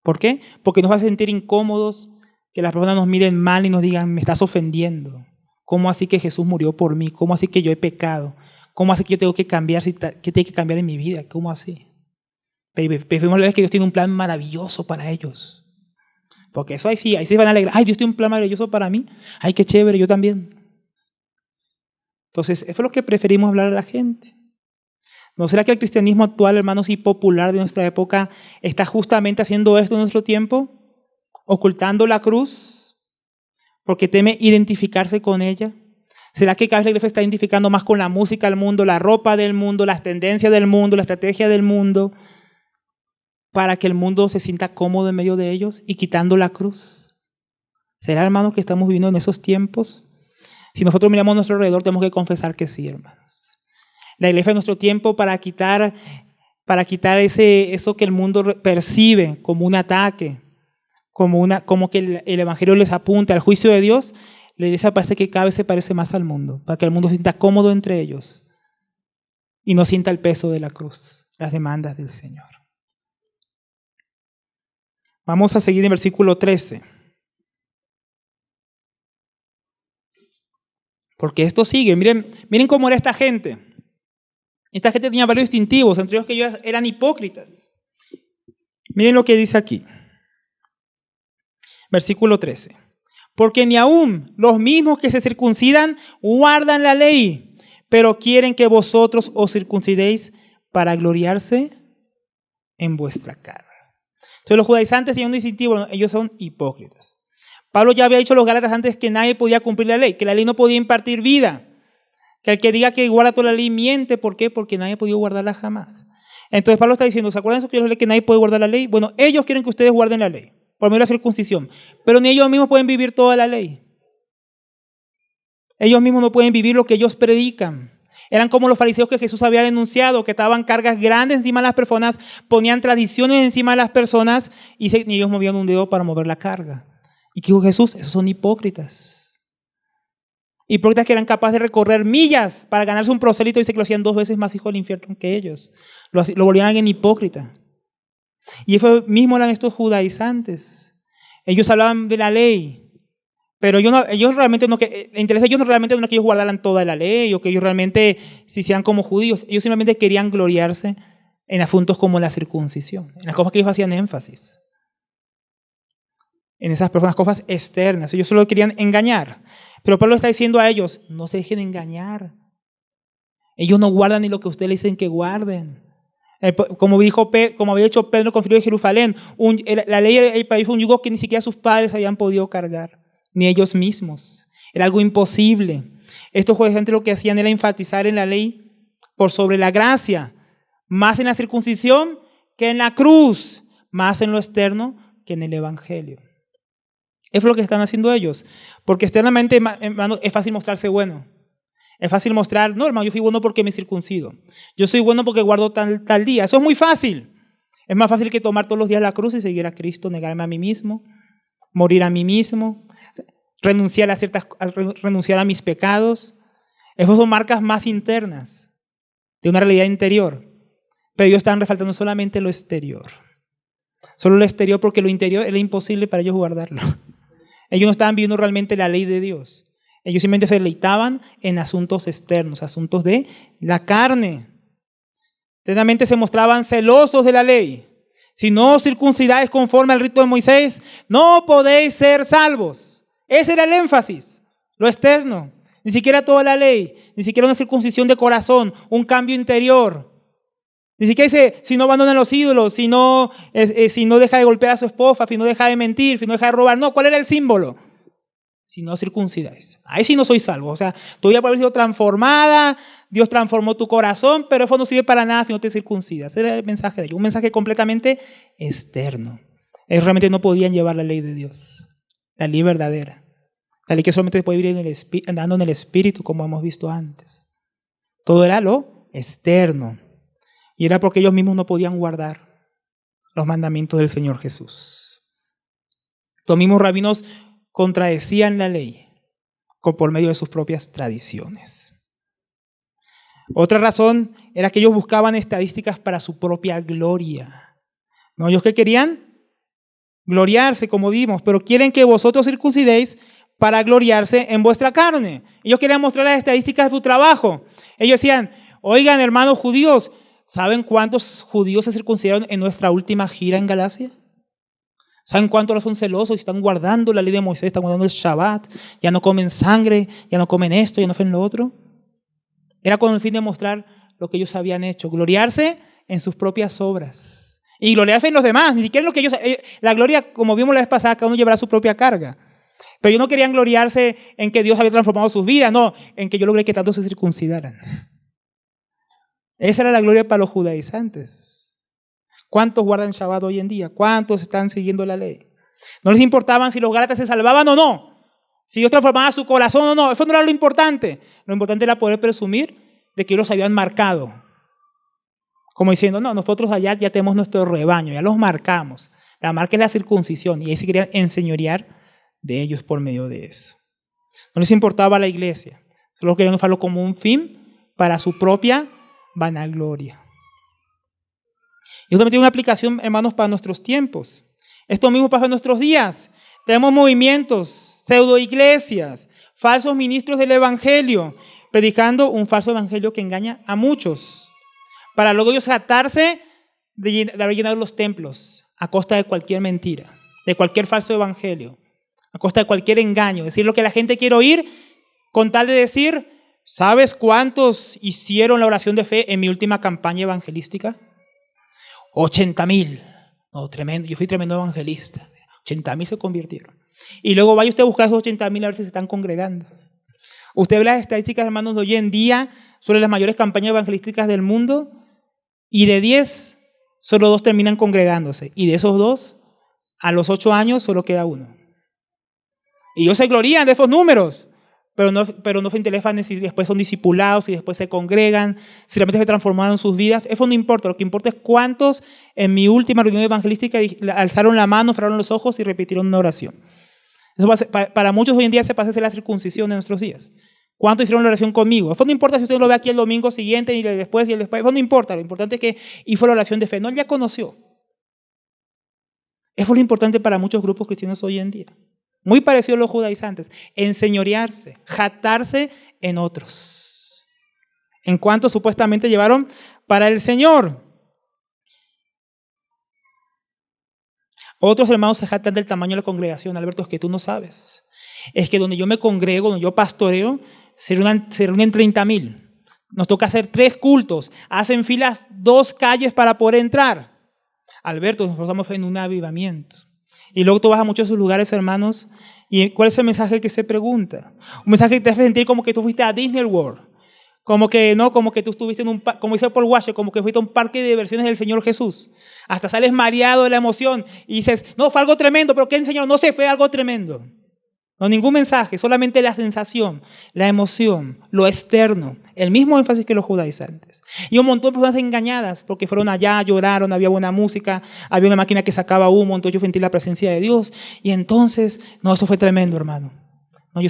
Speaker 1: ¿Por qué? Porque nos va a sentir incómodos que las personas nos miren mal y nos digan, me estás ofendiendo. ¿Cómo así que Jesús murió por mí? ¿Cómo así que yo he pecado? ¿Cómo así que yo tengo que cambiar? ¿Qué tiene que cambiar en mi vida? ¿Cómo así? Preferimos leer que Dios tiene un plan maravilloso para ellos. Porque eso ahí sí van a alegrar. Ay, Dios tiene un plan maravilloso para mí. Ay, qué chévere, yo también. Entonces, eso es lo que preferimos hablar a la gente. ¿No será que el cristianismo actual, hermanos, y popular de nuestra época está justamente haciendo esto en nuestro tiempo? Ocultando la cruz porque teme identificarse con ella. ¿Será que cada vez la iglesia está identificando más con la música del mundo, la ropa del mundo, las tendencias del mundo, la estrategia del mundo, para que el mundo se sienta cómodo en medio de ellos y quitando la cruz? ¿Será, hermanos, que estamos viviendo en esos tiempos? Si nosotros miramos a nuestro alrededor, tenemos que confesar que sí, hermanos. La iglesia de nuestro tiempo, para quitar eso que el mundo percibe como un ataque, como que el evangelio les apunta al juicio de Dios, la iglesia parece que cada vez se parece más al mundo, para que el mundo se sienta cómodo entre ellos y no sienta el peso de la cruz, las demandas del Señor. Vamos a seguir en versículo 13. Porque esto sigue. Miren cómo era esta gente. Esta gente tenía varios distintivos, entre ellos que ellos eran hipócritas. Miren lo que dice aquí. Versículo 13. Porque ni aun los mismos que se circuncidan guardan la ley, pero quieren que vosotros os circuncidéis para gloriarse en vuestra carne. Entonces los judaizantes tenían un distintivo, ellos son hipócritas. Pablo ya había dicho a los gálatas antes que nadie podía cumplir la ley, que la ley no podía impartir vida. Que el que diga que guarda toda la ley miente. ¿Por qué? Porque nadie ha podido guardarla jamás. Entonces Pablo está diciendo, ¿se acuerdan de eso que yo les leí que nadie puede guardar la ley? Bueno, ellos quieren que ustedes guarden la ley, por medio de la circuncisión. Pero ni ellos mismos pueden vivir toda la ley. Ellos mismos no pueden vivir lo que ellos predican. Eran como los fariseos que Jesús había denunciado, que estaban cargas grandes encima de las personas, ponían tradiciones encima de las personas y ni ellos movían un dedo para mover la carga. ¿Y qué dijo Jesús? Esos son hipócritas. Hipócritas que eran capaces de recorrer millas para ganarse un prosélito, dice que lo hacían 2 veces más hijos del infierno que ellos. Lo volvían alguien hipócrita. Y eso mismo eran estos judaizantes. Ellos hablaban de la ley, pero ellos realmente no, el interés de ellos realmente no es que ellos guardaran toda la ley o que ellos realmente se hicieran como judíos. Ellos simplemente querían gloriarse en asuntos como la circuncisión, en las cosas que ellos hacían énfasis. En esas personas, cosas externas. Ellos solo querían engañar. Pero Pablo está diciendo a ellos, no se dejen engañar. Ellos no guardan ni lo que ustedes le dicen que guarden. Como había dicho Pedro con Filipos de Jerusalén, la ley del país fue un yugo que ni siquiera sus padres habían podido cargar, ni ellos mismos. Era algo imposible. Estos judaizantes lo que hacían era enfatizar en la ley por sobre la gracia, más en la circuncisión que en la cruz, más en lo externo que en el evangelio. Eso es lo que están haciendo ellos. Porque externamente, hermano, es fácil mostrarse bueno. Es fácil mostrar, no, hermano, yo fui bueno porque me circuncido. Yo soy bueno porque guardo tal día. Eso es muy fácil. Es más fácil que tomar todos los días la cruz y seguir a Cristo, negarme a mí mismo, morir a mí mismo, renunciar a mis pecados. Esas son marcas más internas de una realidad interior. Pero ellos están resaltando solamente lo exterior. Solo lo exterior, porque lo interior era imposible para ellos guardarlo. Ellos no estaban viviendo realmente la ley de Dios. Ellos simplemente se deleitaban en asuntos externos, asuntos de la carne. Eternamente se mostraban celosos de la ley. Si no os circuncidáis conforme al rito de Moisés, no podéis ser salvos. Ese era el énfasis, lo externo. Ni siquiera toda la ley, ni siquiera una circuncisión de corazón, un cambio interior. Ni siquiera dice, si no abandonan los ídolos, si no deja de golpear a su esposa, si no deja de mentir, si no deja de robar. No, ¿cuál era el símbolo? Si no circuncidáis. Ahí sí no soy salvo. O sea, tú ya por haber sido transformada, Dios transformó tu corazón, pero eso no sirve para nada si no te circuncidas. Ese era el mensaje de ellos, un mensaje completamente externo. Ellos realmente no podían llevar la ley de Dios, la ley verdadera, la ley que solamente se puede vivir andando en el Espíritu, como hemos visto antes. Todo era lo externo, y era porque ellos mismos no podían guardar los mandamientos del Señor Jesús. Los mismos rabinos contradecían la ley por medio de sus propias tradiciones. Otra razón era que ellos buscaban estadísticas para su propia gloria. ¿No? Ellos que querían gloriarse, como vimos, pero quieren que vosotros circuncidéis para gloriarse en vuestra carne. Ellos querían mostrar las estadísticas de su trabajo. Ellos decían, oigan, hermanos judíos, ¿saben cuántos judíos se circuncidaron en nuestra última gira en Galacia? ¿Saben cuántos son celosos y están guardando la ley de Moisés, están guardando el Shabbat? Ya no comen sangre, ya no comen esto, ya no hacen lo otro. Era con el fin de mostrar lo que ellos habían hecho, gloriarse en sus propias obras. Y gloriarse en los demás, ni siquiera en lo que ellos... La gloria, como vimos la vez pasada, cada uno llevará su propia carga. Pero ellos no querían gloriarse en que Dios había transformado sus vidas, no, en que yo logré que tanto se circuncidaran. Esa era la gloria para los judaizantes. ¿Cuántos guardan Shabbat hoy en día? ¿Cuántos están siguiendo la ley? No les importaban si los gálatas se salvaban o no, si Dios transformaba su corazón o no. Eso no era lo importante. Lo importante era poder presumir de que ellos los habían marcado. Como diciendo, no, nosotros allá ya tenemos nuestro rebaño, ya los marcamos. La marca es la circuncisión y ahí se querían enseñorear de ellos por medio de eso. No les importaba la iglesia, solo querían usarlo como un fin para su propia vanagloria. Y esto también tiene una aplicación, hermanos, para nuestros tiempos. Esto mismo pasa en nuestros días. Tenemos movimientos, pseudoiglesias, falsos ministros del evangelio, predicando un falso evangelio que engaña a muchos, para luego ellos jactarse de haber llenado los templos a costa de cualquier mentira, de cualquier falso evangelio, a costa de cualquier engaño, decir lo que la gente quiere oír con tal de decir, ¿sabes cuántos hicieron la oración de fe en mi última campaña evangelística? 80,000. No, tremendo, yo fui tremendo evangelista. 80,000 se convirtieron. Y luego vaya usted a buscar esos 80,000 a ver si se están congregando. Usted ve las estadísticas, hermanos, de hoy en día sobre las mayores campañas evangelísticas del mundo y de 10, solo 2 terminan congregándose. Y de esos 2, a los 8 años solo queda 1. Y ellos se glorían de esos números, pero no se interesan si después son discipulados, si después se congregan, si realmente se transformaron sus vidas. Eso no importa. Lo que importa es cuántos en mi última reunión evangelística alzaron la mano, cerraron los ojos y repitieron una oración. Eso para muchos hoy en día se pasa a ser la circuncisión de nuestros días. ¿Cuántos hicieron la oración conmigo? Eso no importa si usted lo ve aquí el domingo siguiente y el después y el después. Eso no importa. Lo importante es que hizo la oración de fe. No, él ya conoció. Eso es lo importante para muchos grupos cristianos hoy en día. Muy parecido a los judaizantes. Enseñorearse, jactarse en otros. En cuanto supuestamente llevaron para el Señor. Otros hermanos se jactan del tamaño de la congregación. Alberto, es que tú no sabes. Es que donde yo me congrego, donde yo pastoreo, se reúnen 30,000. Nos toca hacer 3 cultos. Hacen filas 2 calles para poder entrar. Alberto, nosotros estamos en un avivamiento. Y luego tú vas a muchos de esos lugares, hermanos, y ¿cuál es el mensaje que se pregunta? Un mensaje que te hace sentir como que tú fuiste a Disney World. Como que tú estuviste en como dice Paul Washer, como que fuiste a un parque de diversiones del Señor Jesús. Hasta sales mareado de la emoción y dices, no, fue algo tremendo, pero ¿qué enseñó? No sé, fue algo tremendo. No, ningún mensaje, solamente la sensación, la emoción, lo externo, el mismo énfasis que los judaizantes. Y un montón de personas engañadas porque fueron allá, lloraron, había buena música, había una máquina que sacaba humo, entonces yo sentí la presencia de Dios. Y entonces, no, eso fue tremendo, hermano. No, yo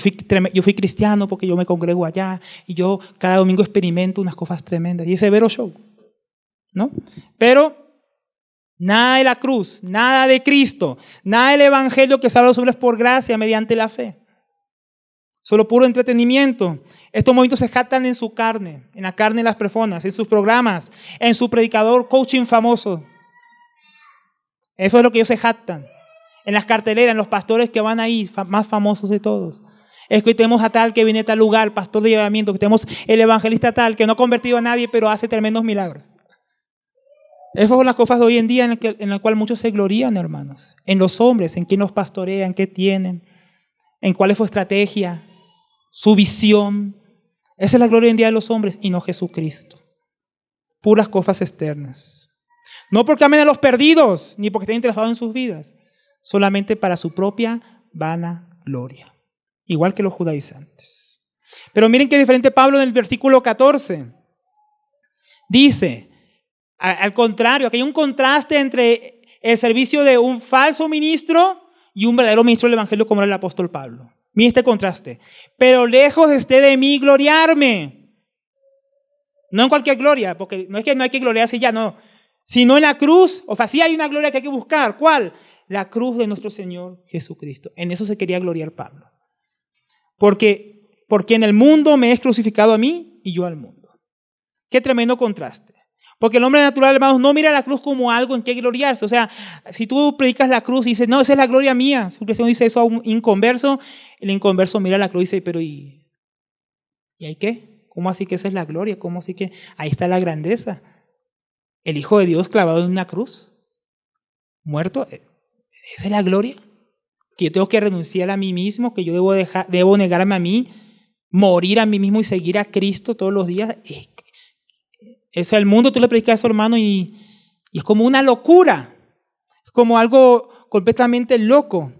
Speaker 1: fui cristiano porque yo me congrego allá y yo cada domingo experimento unas cosas tremendas. Y ese vero show, ¿no? Pero nada de la cruz, nada de Cristo, nada del evangelio que salva a los hombres por gracia mediante la fe. Solo puro entretenimiento. Estos movimientos se jactan en su carne, en la carne de las personas, en sus programas, en su predicador coaching famoso. Eso es lo que ellos se jactan. En las carteleras, en los pastores que van ahí, más famosos de todos. Es que hoy tenemos a tal que viene a tal lugar, pastor de llevamiento, que tenemos el evangelista tal que no ha convertido a nadie, pero hace tremendos milagros. Esas son las cosas de hoy en día en las cuales muchos se glorían, hermanos. En los hombres, en quién los pastorean, qué tienen, en cuál es su estrategia, su visión, Esa es la gloria en día de los hombres y no Jesucristo. Puras cosas externas. No porque amen a los perdidos, ni porque estén interesados en sus vidas, solamente para su propia vana gloria. Igual que los judaizantes. Pero miren qué diferente Pablo en el versículo 14. Dice, al contrario, aquí hay un contraste entre el servicio de un falso ministro y un verdadero ministro del evangelio como era el apóstol Pablo. Miren este contraste. Pero lejos esté de mí gloriarme. No en cualquier gloria, porque no es que no hay que gloriarse ya, no. Sino en la cruz. O sea, sí hay una gloria que hay que buscar. ¿Cuál? La cruz de nuestro Señor Jesucristo. En eso se quería gloriar Pablo. Porque en el mundo me es crucificado a mí y yo al mundo. Qué tremendo contraste. Porque el hombre natural, hermanos, no mira la cruz como algo en que gloriarse. O sea, si tú predicas la cruz y dices, no, esa es la gloria mía. Si un cristiano dice eso a un inconverso, el inconverso mira la cruz y dice, pero ¿y ahí qué? ¿Cómo así que esa es la gloria? ¿Cómo así que ahí está la grandeza? El Hijo de Dios clavado en una cruz, muerto, ¿esa es la gloria? Que yo tengo que renunciar a mí mismo, que yo debo negarme a mí, morir a mí mismo y seguir a Cristo todos los días. Es el mundo, tú le predicas a eso, hermano, y es como una locura. Es como algo completamente loco.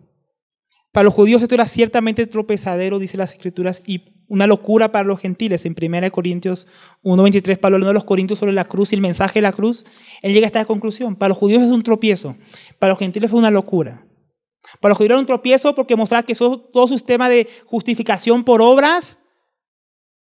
Speaker 1: Para los judíos esto era ciertamente tropezadero, dice las Escrituras, y una locura para los gentiles. En 1 Corintios 1:23, Pablo hablando de los corintios sobre la cruz y el mensaje de la cruz, él llega a esta conclusión. Para los judíos es un tropiezo, para los gentiles fue una locura. Para los judíos era un tropiezo porque mostraba que todo su sistema de justificación por obras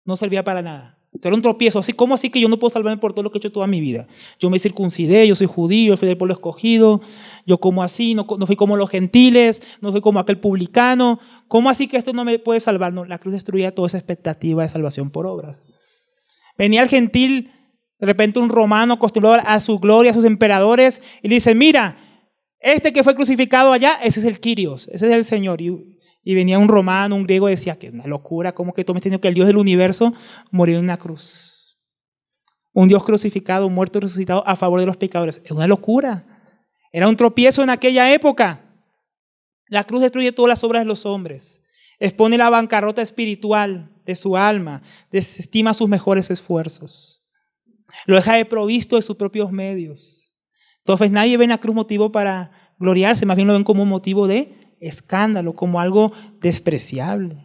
Speaker 1: no servía para nada. Era un tropiezo. Así, ¿cómo así que yo no puedo salvarme por todo lo que he hecho toda mi vida? Yo me circuncidé, yo soy judío, soy del pueblo escogido, yo como así, no fui como los gentiles, no soy como aquel publicano. ¿Cómo así que esto no me puede salvar? No, la cruz destruía toda esa expectativa de salvación por obras. Venía el gentil, de repente un romano acostumbrado a su gloria, a sus emperadores, y le dice, mira, este que fue crucificado allá, ese es el Kyrios, ese es el Señor. Y venía un romano, un griego, y decía que es una locura, ¿cómo que tú me estás diciendo que el Dios del universo murió en una cruz? Un Dios crucificado, muerto y resucitado a favor de los pecadores. Es una locura. Era un tropiezo en aquella época. La cruz destruye todas las obras de los hombres. Expone la bancarrota espiritual de su alma. Desestima sus mejores esfuerzos. Lo deja desprovisto de sus propios medios. Entonces nadie ve en la cruz motivo para gloriarse, más bien lo ven como un motivo de escándalo, como algo despreciable.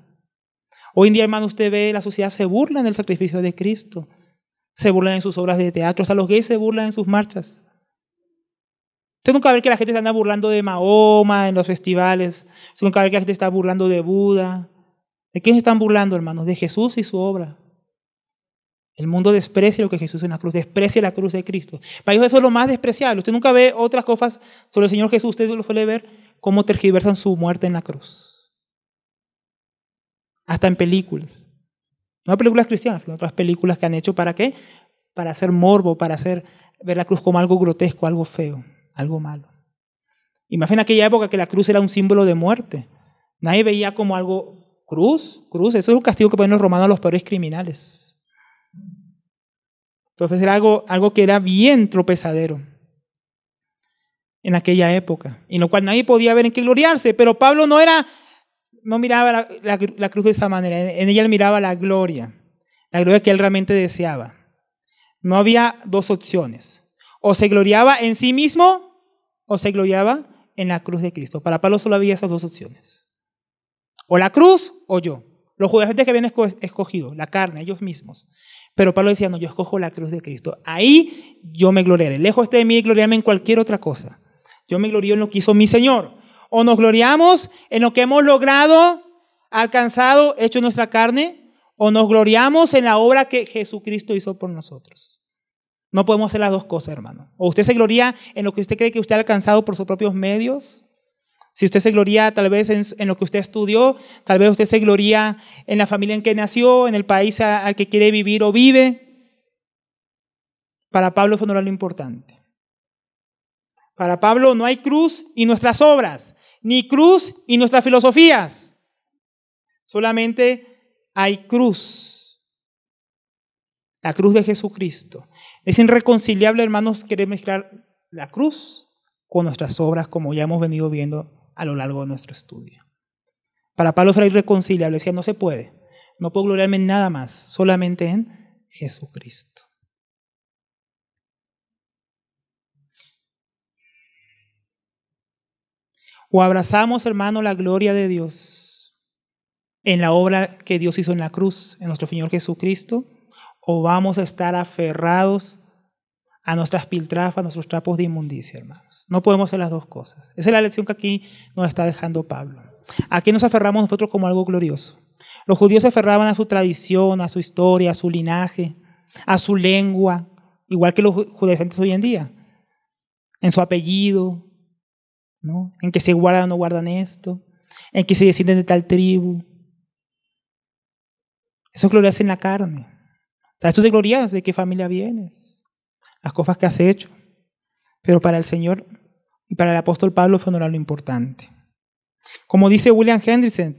Speaker 1: Hoy en día, hermano, usted ve, la sociedad se burla del sacrificio de Cristo, se burlan en sus obras de teatro, hasta los gays se burlan en sus marchas. Usted nunca ve que la gente se anda burlando de Mahoma en los festivales, usted nunca ve que la gente está burlando de Buda. ¿De quién se están burlando, hermanos? De Jesús y su obra. El mundo desprecia lo que Jesús en la cruz, desprecia la cruz de Cristo. Para ellos eso es lo más despreciable. Usted nunca ve otras cosas sobre el Señor Jesús, usted lo suele ver cómo tergiversan su muerte en la cruz. Hasta en películas. No películas cristianas, sino otras películas que han hecho, ¿para qué? Para hacer morbo, para hacer ver la cruz como algo grotesco, algo feo, algo malo. Imagina aquella época que la cruz era un símbolo de muerte. Nadie veía como algo, cruz, eso es un castigo que ponen los romanos a los peores criminales. Entonces era algo que era bien tropezadero en aquella época, en lo cual nadie podía ver en qué gloriarse, pero Pablo no miraba la cruz de esa manera, en ella él miraba la gloria que él realmente deseaba. No había dos opciones, o se gloriaba en sí mismo, o se gloriaba en la cruz de Cristo. Para Pablo solo había esas dos opciones, o la cruz o yo. Los judíos que habían escogido, la carne, ellos mismos. Pero Pablo decía, no, yo escojo la cruz de Cristo. Ahí yo me gloriaré. Lejos esté de mí gloriarme en cualquier otra cosa. Yo me glorío en lo que hizo mi Señor. O nos gloriamos en lo que hemos logrado, alcanzado, hecho en nuestra carne, o nos gloriamos en la obra que Jesucristo hizo por nosotros. No podemos hacer las dos cosas, hermano. O usted se gloria en lo que usted cree que usted ha alcanzado por sus propios medios. Si usted se gloria tal vez en lo que usted estudió, tal vez usted se gloria en la familia en que nació, en el país al que quiere vivir o vive. Para Pablo eso no era lo importante. Para Pablo no hay cruz y nuestras obras, ni cruz y nuestras filosofías. Solamente hay cruz. La cruz de Jesucristo. Es irreconciliable, hermanos, querer mezclar la cruz con nuestras obras, como ya hemos venido viendo a lo largo de nuestro estudio. Para Pablo era irreconciliable, decía, no se puede. No puedo gloriarme en nada más, solamente en Jesucristo. O abrazamos, hermano, la gloria de Dios en la obra que Dios hizo en la cruz, en nuestro Señor Jesucristo, o vamos a estar aferrados a nuestras piltrafas, a nuestros trapos de inmundicia, hermanos. No podemos hacer las dos cosas. Esa es la lección que aquí nos está dejando Pablo. ¿A qué nos aferramos nosotros como algo glorioso? Los judíos se aferraban a su tradición, a su historia, a su linaje, a su lengua, igual que los judaizantes hoy en día, en su apellido, ¿no? En que se guardan o no guardan esto, en que se descienden de tal tribu. Eso es gloriarse en la carne. Para eso te glorias de qué familia vienes, las cosas que has hecho. Pero para el Señor y para el apóstol Pablo fue no era lo importante. Como dice William Hendrickson,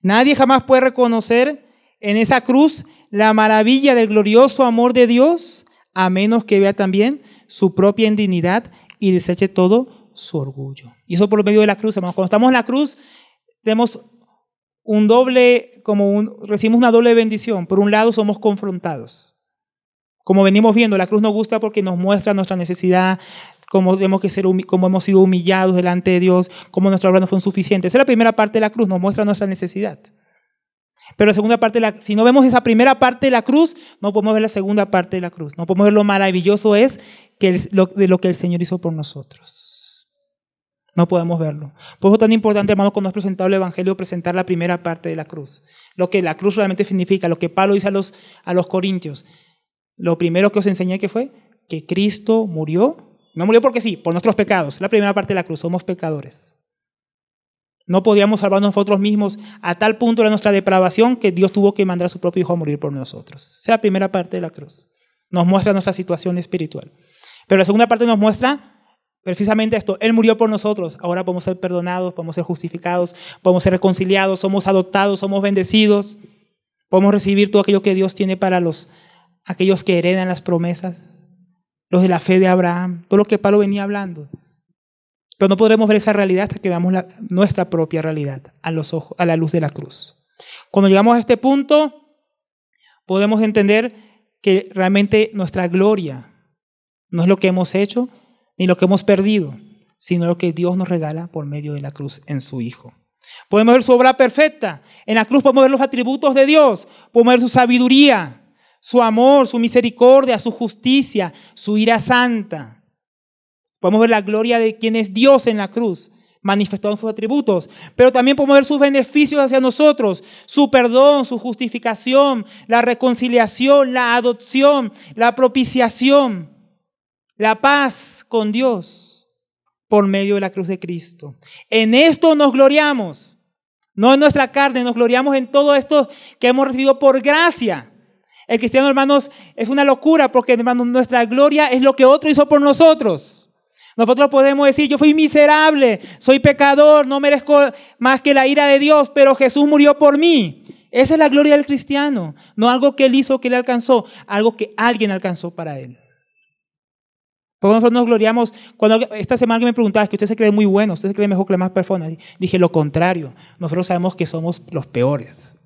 Speaker 1: nadie jamás puede reconocer en esa cruz la maravilla del glorioso amor de Dios, a menos que vea también su propia indignidad y deseche todo su orgullo. Y eso por medio de la cruz, hermanos. Cuando estamos en la cruz, tenemos recibimos una doble bendición. Por un lado, somos confrontados. Como venimos viendo, la cruz nos gusta porque nos muestra nuestra necesidad, cómo hemos sido humillados delante de Dios, cómo nuestra obra no fue suficiente. Esa es la primera parte de la cruz, nos muestra nuestra necesidad. Pero la segunda parte, si no vemos esa primera parte de la cruz, no podemos ver la segunda parte de la cruz. No podemos ver lo maravilloso de lo que el Señor hizo por nosotros. No podemos verlo. Por eso es tan importante, hermano, cuando es presentado el Evangelio, presentar la primera parte de la cruz. Lo que la cruz realmente significa, lo que Pablo dice a los corintios. Lo primero que os enseñé que fue que Cristo murió. No murió porque sí, por nuestros pecados. La primera parte de la cruz, somos pecadores. No podíamos salvar nosotros mismos, a tal punto era nuestra depravación que Dios tuvo que mandar a su propio Hijo a morir por nosotros. Esa es la primera parte de la cruz. Nos muestra nuestra situación espiritual. Pero la segunda parte nos muestra precisamente esto. Él murió por nosotros. Ahora podemos ser perdonados, podemos ser justificados, podemos ser reconciliados, somos adoptados, somos bendecidos. Podemos recibir todo aquello que Dios tiene para aquellos que heredan las promesas, los de la fe de Abraham, todo lo que Pablo venía hablando. Pero no podremos ver esa realidad hasta que veamos nuestra propia realidad a la luz de la cruz. Cuando llegamos a este punto, podemos entender que realmente nuestra gloria no es lo que hemos hecho ni lo que hemos perdido, sino lo que Dios nos regala por medio de la cruz en su Hijo. Podemos ver su obra perfecta. En la cruz podemos ver los atributos de Dios, podemos ver su sabiduría, su amor, su misericordia, su justicia, su ira santa. Podemos ver la gloria de quien es Dios en la cruz, manifestado en sus atributos. Pero también podemos ver sus beneficios hacia nosotros, su perdón, su justificación, la reconciliación, la adopción, la propiciación, la paz con Dios por medio de la cruz de Cristo. En esto nos gloriamos, no en nuestra carne, nos gloriamos en todo esto que hemos recibido por gracia. El cristiano, hermanos, es una locura porque, hermanos, nuestra gloria es lo que otro hizo por nosotros. Nosotros podemos decir, yo fui miserable, soy pecador, no merezco más que la ira de Dios, pero Jesús murió por mí. Esa es la gloria del cristiano, no algo que él hizo, que él alcanzó, algo que alguien alcanzó para él. Porque nosotros nos gloriamos, cuando esta semana que me preguntabas que usted se cree muy bueno, usted se cree mejor que las demás personas, dije lo contrario, nosotros sabemos que somos los peores.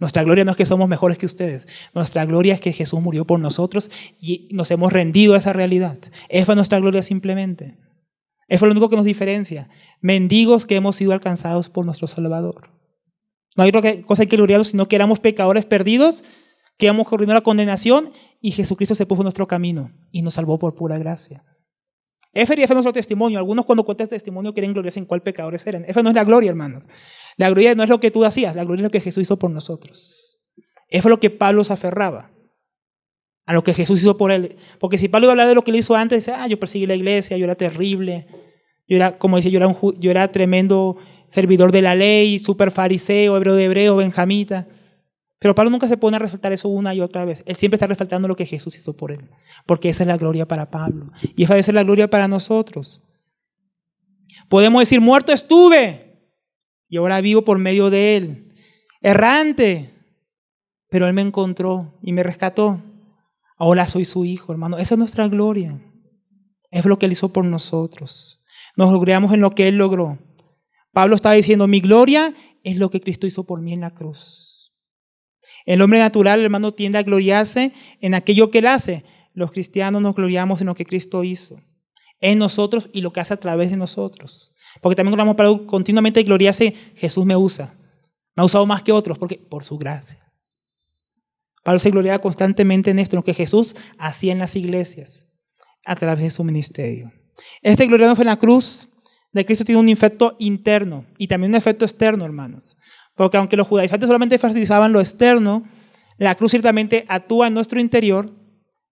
Speaker 1: Nuestra gloria no es que somos mejores que ustedes. Nuestra gloria es que Jesús murió por nosotros y nos hemos rendido a esa realidad. Esa es nuestra gloria simplemente. Eso es lo único que nos diferencia. Mendigos que hemos sido alcanzados por nuestro Salvador. No hay otra cosa que gloriarnos, sino que éramos pecadores perdidos, que íbamos corriendo a la condenación y Jesucristo se puso en nuestro camino y nos salvó por pura gracia. Ese es nuestro testimonio. Algunos cuando cuentan este testimonio quieren gloriarse en cuál pecadores eran. Esa no es la gloria, hermanos. La gloria no es lo que tú hacías, la gloria es lo que Jesús hizo por nosotros. Eso es lo que Pablo se aferraba, a lo que Jesús hizo por él. Porque si Pablo iba a hablar de lo que él hizo antes, dice, yo perseguí la iglesia, yo era terrible, yo era tremendo servidor de la ley, súper fariseo, hebreo de hebreo, benjamita. Pero Pablo nunca se pone a resaltar eso una y otra vez. Él siempre está resaltando lo que Jesús hizo por él, porque esa es la gloria para Pablo y esa debe ser la gloria para nosotros. Podemos decir, muerto estuve y ahora vivo por medio de él. Errante, pero él me encontró y me rescató. Ahora soy su hijo, hermano. Esa es nuestra gloria. Es lo que él hizo por nosotros. Nos gloriamos en lo que él logró. Pablo estaba diciendo, mi gloria es lo que Cristo hizo por mí en la cruz. El hombre natural, hermano, tiende a gloriarse en aquello que él hace. Los cristianos nos gloriamos en lo que Cristo hizo, en nosotros y lo que hace a través de nosotros. Porque también oramos para continuamente gloriarse, Jesús me usa. Me ha usado más que otros, porque por su gracia. Pablo se gloriaba constantemente en esto, en lo que Jesús hacía en las iglesias, a través de su ministerio. Este gloriarnos en la cruz de Cristo tiene un efecto interno y también un efecto externo, hermanos. Porque aunque los judaizantes solamente enfatizaban lo externo, la cruz ciertamente actúa en nuestro interior,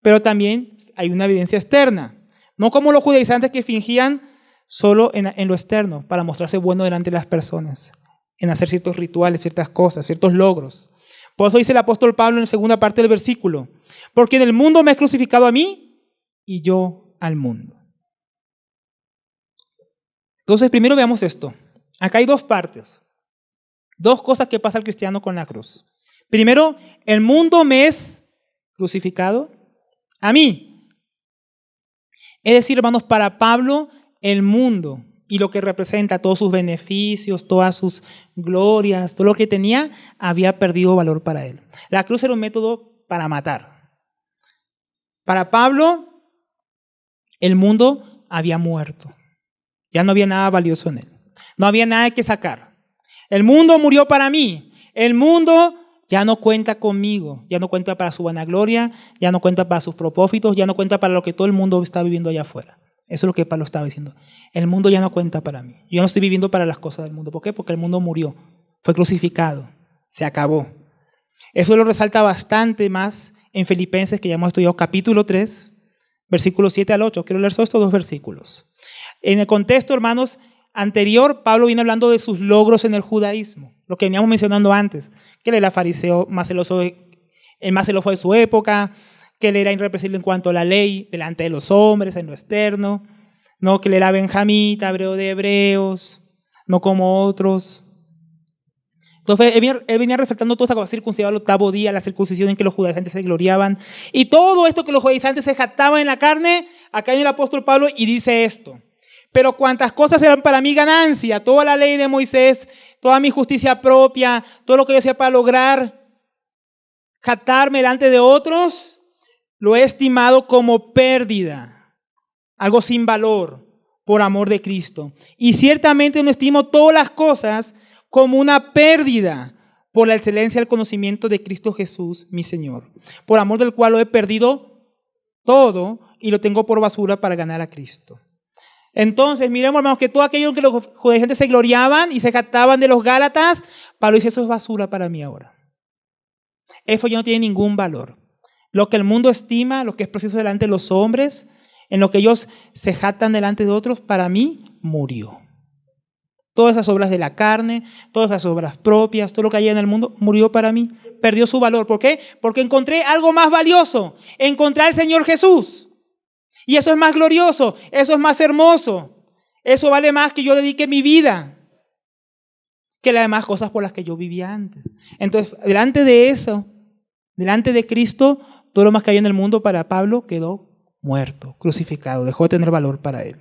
Speaker 1: pero también hay una evidencia externa. No como los judaizantes que fingían solo en lo externo para mostrarse bueno delante de las personas, en hacer ciertos rituales, ciertas cosas, ciertos logros. Por eso dice el apóstol Pablo en la segunda parte del versículo, porque en el mundo me he crucificado a mí y yo al mundo. Entonces, primero veamos esto. Acá hay dos partes, dos cosas que pasa al cristiano con la cruz. Primero, el mundo me es crucificado a mí. Es decir, hermanos, para Pablo, el mundo y lo que representa, todos sus beneficios, todas sus glorias, todo lo que tenía, había perdido valor para él. La cruz era un método para matar. Para Pablo, el mundo había muerto. Ya no había nada valioso en él. No había nada que sacar. El mundo murió para mí. El mundo ya no cuenta conmigo. Ya no cuenta para su vanagloria, ya no cuenta para sus propósitos, ya no cuenta para lo que todo el mundo está viviendo allá afuera. Eso es lo que Pablo estaba diciendo. El mundo ya no cuenta para mí. Yo no estoy viviendo para las cosas del mundo. ¿Por qué? Porque el mundo murió. Fue crucificado. Se acabó. Eso lo resalta bastante más en Filipenses, que ya hemos estudiado, capítulo 3, versículos 7 al 8. Quiero leer solo estos dos versículos. En el contexto, hermanos, anterior, Pablo viene hablando de sus logros en el judaísmo. Lo que veníamos mencionando antes. Que él era fariseo más celoso, el más celoso de su época, que él era irreprensible en cuanto a la ley, delante de los hombres, en lo externo, no, que él era benjamita, hebreo de hebreos, no como otros. Entonces, él venía resaltando toda esa cosa, circuncidado al 8º día, la circuncisión en que los judaizantes se gloriaban, y todo esto que los judaizantes se jactaban en la carne, acá viene el apóstol Pablo y dice esto: pero cuantas cosas eran para mí ganancia, toda la ley de Moisés, toda mi justicia propia, todo lo que yo hacía para lograr jactarme delante de otros, lo he estimado como pérdida, algo sin valor, por amor de Cristo. Y ciertamente no estimo todas las cosas como una pérdida por la excelencia del conocimiento de Cristo Jesús, mi Señor, por amor del cual lo he perdido todo y lo tengo por basura para ganar a Cristo. Entonces, miremos, hermanos, que todo aquello que los judaizantes se gloriaban y se jactaban de los Gálatas, Pablo dice: eso es basura para mí ahora. Eso ya no tiene ningún valor. Lo que el mundo estima, lo que es precioso delante de los hombres, en lo que ellos se jactan delante de otros, para mí murió. Todas esas obras de la carne, todas esas obras propias, todo lo que hay en el mundo, murió para mí. Perdió su valor. ¿Por qué? Porque encontré algo más valioso. Encontré al Señor Jesús. Y eso es más glorioso, eso es más hermoso. Eso vale más que yo dedique mi vida que las demás cosas por las que yo vivía antes. Entonces, delante de eso, delante de Cristo, todo lo más que había en el mundo para Pablo quedó muerto, crucificado, dejó de tener valor para él.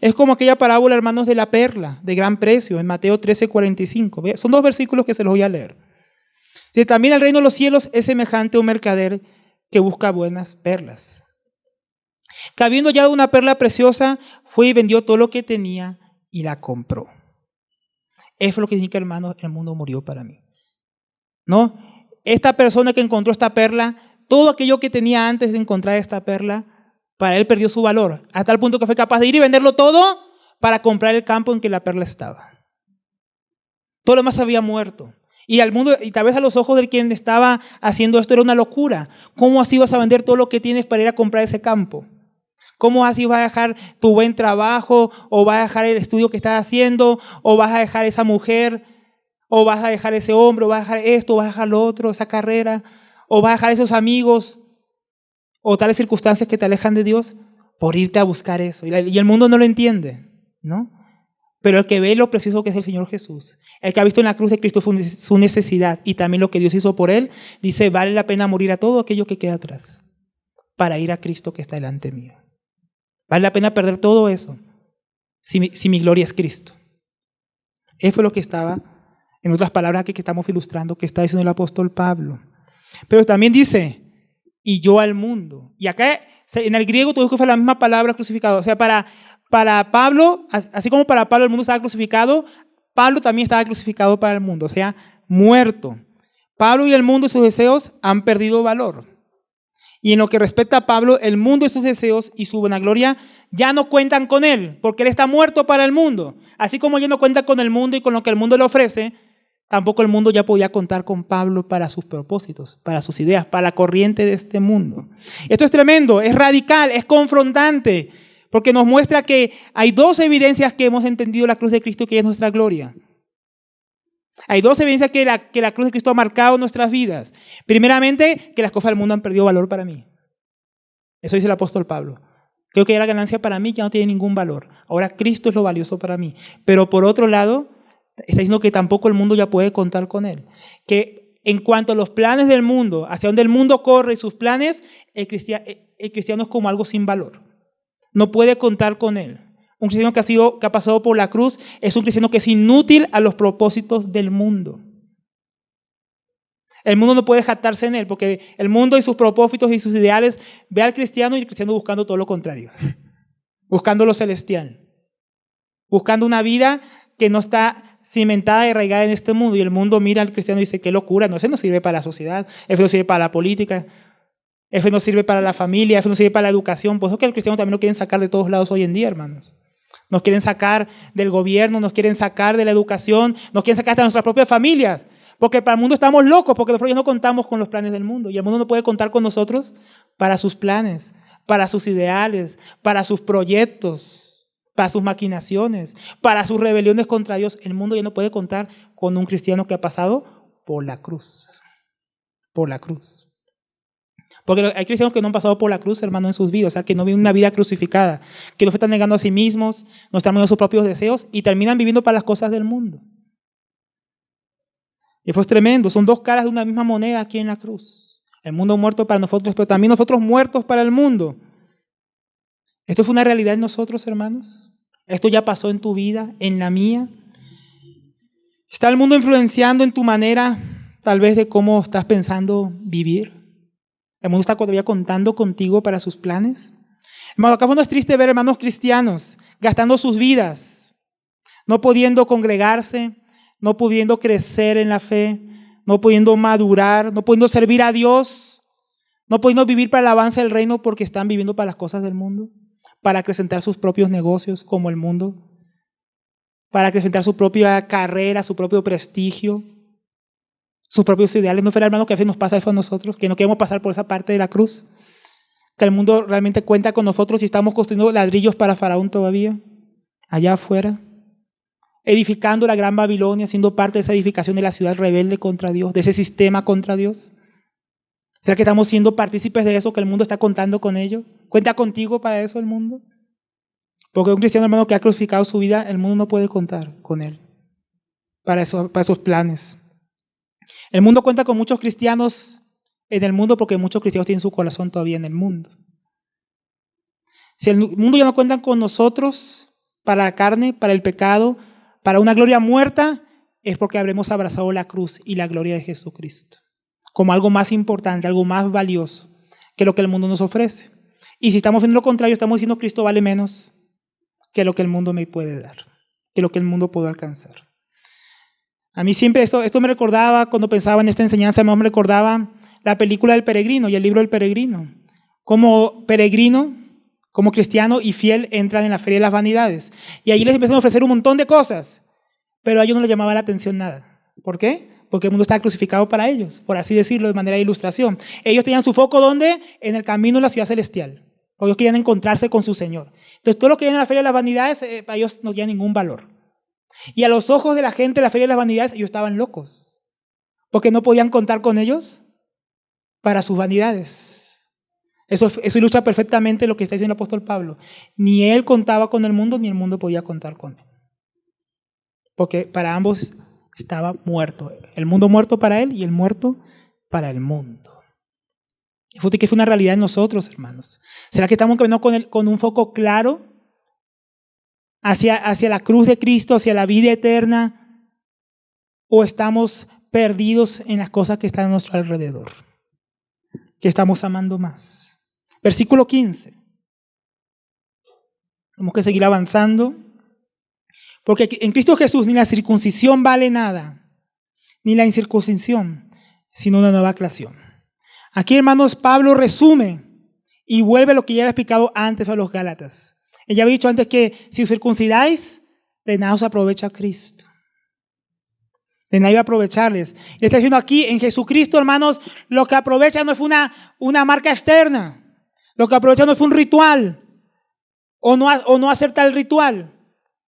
Speaker 1: Es como aquella parábola, hermanos, de la perla de gran precio en Mateo 13:45. Son dos versículos que se los voy a leer. Dice: también el reino de los cielos es semejante a un mercader que busca buenas perlas, que habiendo hallado una perla preciosa, fue y vendió todo lo que tenía y la compró. Eso es lo que significa, hermanos, el mundo murió para mí. ¿No? Esta persona que encontró esta perla, todo aquello que tenía antes de encontrar esta perla, para él perdió su valor, hasta el punto que fue capaz de ir y venderlo todo para comprar el campo en que la perla estaba. Todo lo demás había muerto. Y al mundo, y tal vez a los ojos de quien estaba haciendo esto, era una locura. ¿Cómo así vas a vender todo lo que tienes para ir a comprar ese campo? ¿Cómo así vas a dejar tu buen trabajo, o vas a dejar el estudio que estás haciendo, o vas a dejar esa mujer, o vas a dejar ese hombre, o vas a dejar esto, o vas a dejar lo otro, esa carrera, o vas a dejar esos amigos, o tales circunstancias que te alejan de Dios, por irte a buscar eso? Y el mundo no lo entiende, ¿no? Pero el que ve lo precioso que es el Señor Jesús, el que ha visto en la cruz de Cristo su necesidad y también lo que Dios hizo por él, dice: vale la pena morir a todo aquello que queda atrás para ir a Cristo que está delante mío. Vale la pena perder todo eso si mi gloria es Cristo. Eso fue lo que estaba En otras palabras, aquí que estamos ilustrando que está diciendo el apóstol Pablo. Pero también dice, y yo al mundo. Y acá en el griego todo que fue la misma palabra crucificado. O sea, para Pablo, así como para Pablo el mundo estaba crucificado, Pablo también estaba crucificado para el mundo, o sea, muerto. Pablo y el mundo y sus deseos han perdido valor. Y en lo que respecta a Pablo, el mundo y sus deseos y su vanagloria ya no cuentan con él, porque él está muerto para el mundo. Así como ya no cuenta con el mundo y con lo que el mundo le ofrece, tampoco el mundo ya podía contar con Pablo para sus propósitos, para sus ideas, para la corriente de este mundo. Esto es tremendo, es radical, es confrontante, porque nos muestra que hay dos evidencias que hemos entendido la cruz de Cristo, que es nuestra gloria. Hay dos evidencias que la cruz de Cristo ha marcado nuestras vidas. Primeramente, que las cosas del mundo han perdido valor para mí. Eso dice el apóstol Pablo. Creo que la ganancia para mí ya no tiene ningún valor. Ahora Cristo es lo valioso para mí. Pero por otro lado, está diciendo que tampoco el mundo ya puede contar con él. Que en cuanto a los planes del mundo, hacia donde el mundo corre y sus planes, el cristiano es como algo sin valor. No puede contar con él. Un cristiano que ha pasado por la cruz es un cristiano que es inútil a los propósitos del mundo. El mundo no puede jactarse en él, porque el mundo y sus propósitos y sus ideales ve al cristiano y el cristiano buscando todo lo contrario. Buscando lo celestial. Buscando una vida que no está cimentada y arraigada en este mundo. Y el mundo mira al cristiano y dice, qué locura, no, eso no sirve para la sociedad, eso no sirve para la política, eso no sirve para la familia, eso no sirve para la educación. Por eso que el cristiano también lo quieren sacar de todos lados hoy en día, hermanos. Nos quieren sacar del gobierno, nos quieren sacar de la educación, nos quieren sacar hasta de nuestras propias familias. Porque para el mundo estamos locos, porque nosotros ya no contamos con los planes del mundo. Y el mundo no puede contar con nosotros para sus planes, para sus ideales, para sus proyectos, para sus maquinaciones, para sus rebeliones contra Dios. El mundo ya no puede contar con un cristiano que ha pasado por la cruz. Por la cruz. Porque hay cristianos que no han pasado por la cruz, hermano, en sus vidas, o sea, que no viven una vida crucificada, que no se están negando a sí mismos, no están viviendo sus propios deseos y terminan viviendo para las cosas del mundo. Y fue tremendo, son dos caras de una misma moneda aquí en la cruz. El mundo muerto para nosotros, pero también nosotros muertos para el mundo. ¿Esto fue una realidad en nosotros, hermanos? ¿Esto ya pasó en tu vida, en la mía? ¿Está el mundo influenciando en tu manera, tal vez, de cómo estás pensando vivir? ¿El mundo está todavía contando contigo para sus planes? Hermano, acá no es triste ver hermanos cristianos gastando sus vidas, no pudiendo congregarse, no pudiendo crecer en la fe, no pudiendo madurar, no pudiendo servir a Dios, no pudiendo vivir para el avance del reino porque están viviendo para las cosas del mundo, para acrecentar sus propios negocios como el mundo, para acrecentar su propia carrera, su propio prestigio, sus propios ideales. ¿No fuera, hermano, que a veces nos pasa eso a nosotros, que no queremos pasar por esa parte de la cruz? Que el mundo realmente cuenta con nosotros y estamos construyendo ladrillos para Faraón todavía, allá afuera, edificando la gran Babilonia, siendo parte de esa edificación de la ciudad rebelde contra Dios, de ese sistema contra Dios. ¿Será que estamos siendo partícipes de eso, que el mundo está contando con ello? ¿Cuenta contigo para eso el mundo? Porque un cristiano, hermano, que ha crucificado su vida, el mundo no puede contar con él para esos planes. El mundo cuenta con muchos cristianos en el mundo porque muchos cristianos tienen su corazón todavía en el mundo. Si el mundo ya no cuenta con nosotros para la carne, para el pecado, para una gloria muerta, es porque habremos abrazado la cruz y la gloria de Jesucristo como algo más importante, algo más valioso que lo que el mundo nos ofrece. Y si estamos haciendo lo contrario, estamos diciendo que Cristo vale menos que lo que el mundo me puede dar, que lo que el mundo puede alcanzar. A mí siempre esto me recordaba, cuando pensaba en esta enseñanza, me recordaba la película del peregrino y el libro del peregrino. Como peregrino, como cristiano y fiel, entran en la feria de las vanidades. Y allí les empiezan a ofrecer un montón de cosas, pero a ellos no les llamaba la atención nada. ¿Por qué? Porque el mundo estaba crucificado para ellos, por así decirlo, de manera de ilustración. Ellos tenían su foco, ¿dónde? En el camino de la ciudad celestial. Porque ellos querían encontrarse con su Señor. Entonces, todo lo que viene en la feria de las vanidades, para ellos no tiene ningún valor. Y a los ojos de la gente de la feria de las vanidades, ellos estaban locos, porque no podían contar con ellos para sus vanidades. Eso ilustra perfectamente lo que está diciendo el apóstol Pablo. Ni él contaba con el mundo, ni el mundo podía contar con él. Porque para ambos estaba muerto. El mundo muerto para él y el muerto para el mundo. Y fue que fue una realidad en nosotros, hermanos. ¿Será que estamos caminando con un foco claro hacia la cruz de Cristo, hacia la vida eterna? o estamos perdidos en las cosas que están a nuestro alrededor? ¿Qué estamos amando más? Versículo 15. Tenemos que seguir avanzando. Porque en Cristo Jesús ni la circuncisión vale nada, ni la incircuncisión, sino una nueva creación. Aquí, hermanos, Pablo resume y vuelve a lo que ya había explicado antes a los Gálatas. Él ya había dicho antes que si os circuncidáis, de nada os aprovecha Cristo. De nada iba a aprovecharles. Le está diciendo aquí, en Jesucristo, hermanos, lo que aprovecha no fue una marca externa. Lo que aprovecha no fue un ritual. O no acepta el ritual.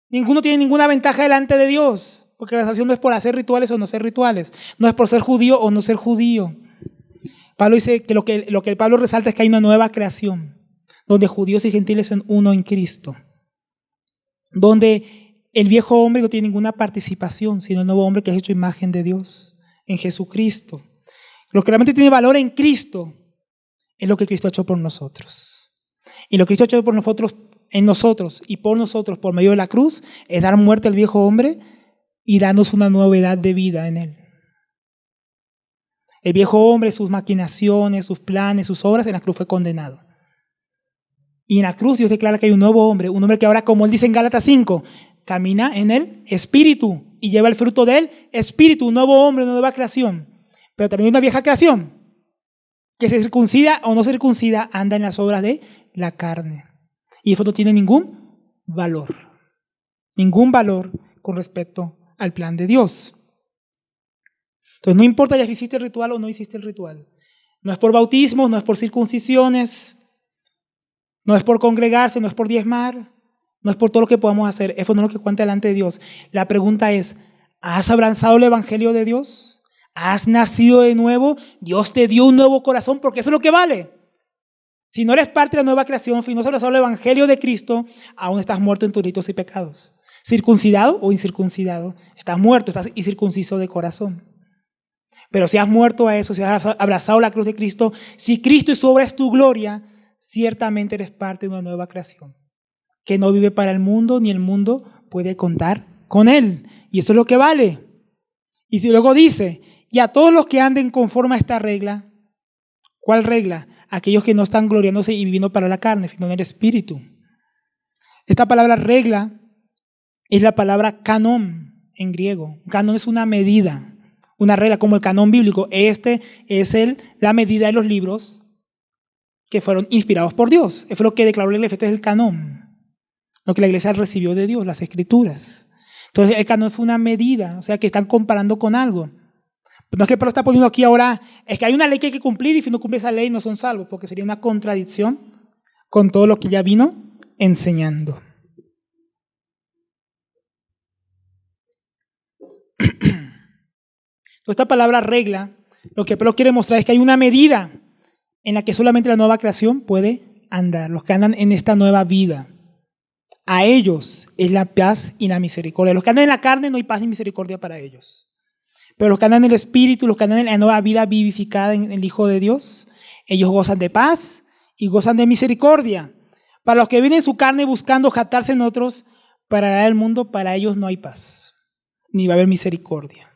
Speaker 1: Ninguno tiene ninguna ventaja delante de Dios. Porque la salvación no es por hacer rituales o no ser rituales. No es por ser judío o no ser judío. Pablo dice que lo que Pablo resalta es que hay una nueva creación. Donde judíos y gentiles son uno en Cristo. Donde el viejo hombre no tiene ninguna participación, sino el nuevo hombre que es hecho imagen de Dios en Jesucristo. Lo que realmente tiene valor en Cristo es lo que Cristo ha hecho por nosotros. Y lo que Cristo ha hecho por nosotros, en nosotros y por nosotros por medio de la cruz es dar muerte al viejo hombre y darnos una novedad de vida en él. El viejo hombre, sus maquinaciones, sus planes, sus obras, en la cruz fue condenado. Y en la cruz Dios declara que hay un nuevo hombre, un hombre que ahora, como él dice en Gálatas 5, camina en el Espíritu y lleva el fruto del Espíritu, un nuevo hombre, una nueva creación. Pero también una vieja creación, que se circuncida o no se circuncida, anda en las obras de la carne. Y eso no tiene ningún valor con respecto al plan de Dios. Entonces no importa ya si hiciste el ritual o no hiciste el ritual. No es por bautismos, no es por circuncisiones, no es por congregarse, no es por diezmar, no es por todo lo que podamos hacer. Eso no es lo que cuenta delante de Dios. La pregunta es, ¿has abrazado el Evangelio de Dios? ¿Has nacido de nuevo? Dios te dio un nuevo corazón porque eso es lo que vale. Si no eres parte de la nueva creación, si no has abrazado el Evangelio de Cristo, aún estás muerto en tus delitos y pecados. Circuncidado o incircuncidado, estás muerto, estás incircunciso de corazón. Pero si has muerto a eso, si has abrazado la cruz de Cristo, si Cristo y su obra es tu gloria, ciertamente eres parte de una nueva creación, que no vive para el mundo, ni el mundo puede contar con él. Y eso es lo que vale. Y si luego dice, y a todos los que anden conforme a esta regla, ¿cuál regla? Aquellos que no están gloriándose y viviendo para la carne, sino en el Espíritu. Esta palabra regla es la palabra canon en griego. Canon es una medida, una regla como el canon bíblico. Este es la medida de los libros que fueron inspirados por Dios. Eso es lo que declaró la iglesia, este es el canon. Lo que la iglesia recibió de Dios, las escrituras. Entonces el canon fue una medida, o sea que están comparando con algo. Pero no es que Pablo está poniendo aquí ahora, es que hay una ley que hay que cumplir y si no cumple esa ley no son salvos, porque sería una contradicción con todo lo que ya vino enseñando. Esta palabra regla, lo que Pablo quiere mostrar es que hay una medida en la que solamente la nueva creación puede andar, los que andan en esta nueva vida. A ellos es la paz y la misericordia. Los que andan en la carne no hay paz ni misericordia para ellos. Pero los que andan en el Espíritu, los que andan en la nueva vida vivificada en el Hijo de Dios, ellos gozan de paz y gozan de misericordia. Para los que viven en su carne buscando jactarse en otros para dar al mundo, para ellos no hay paz, ni va a haber misericordia.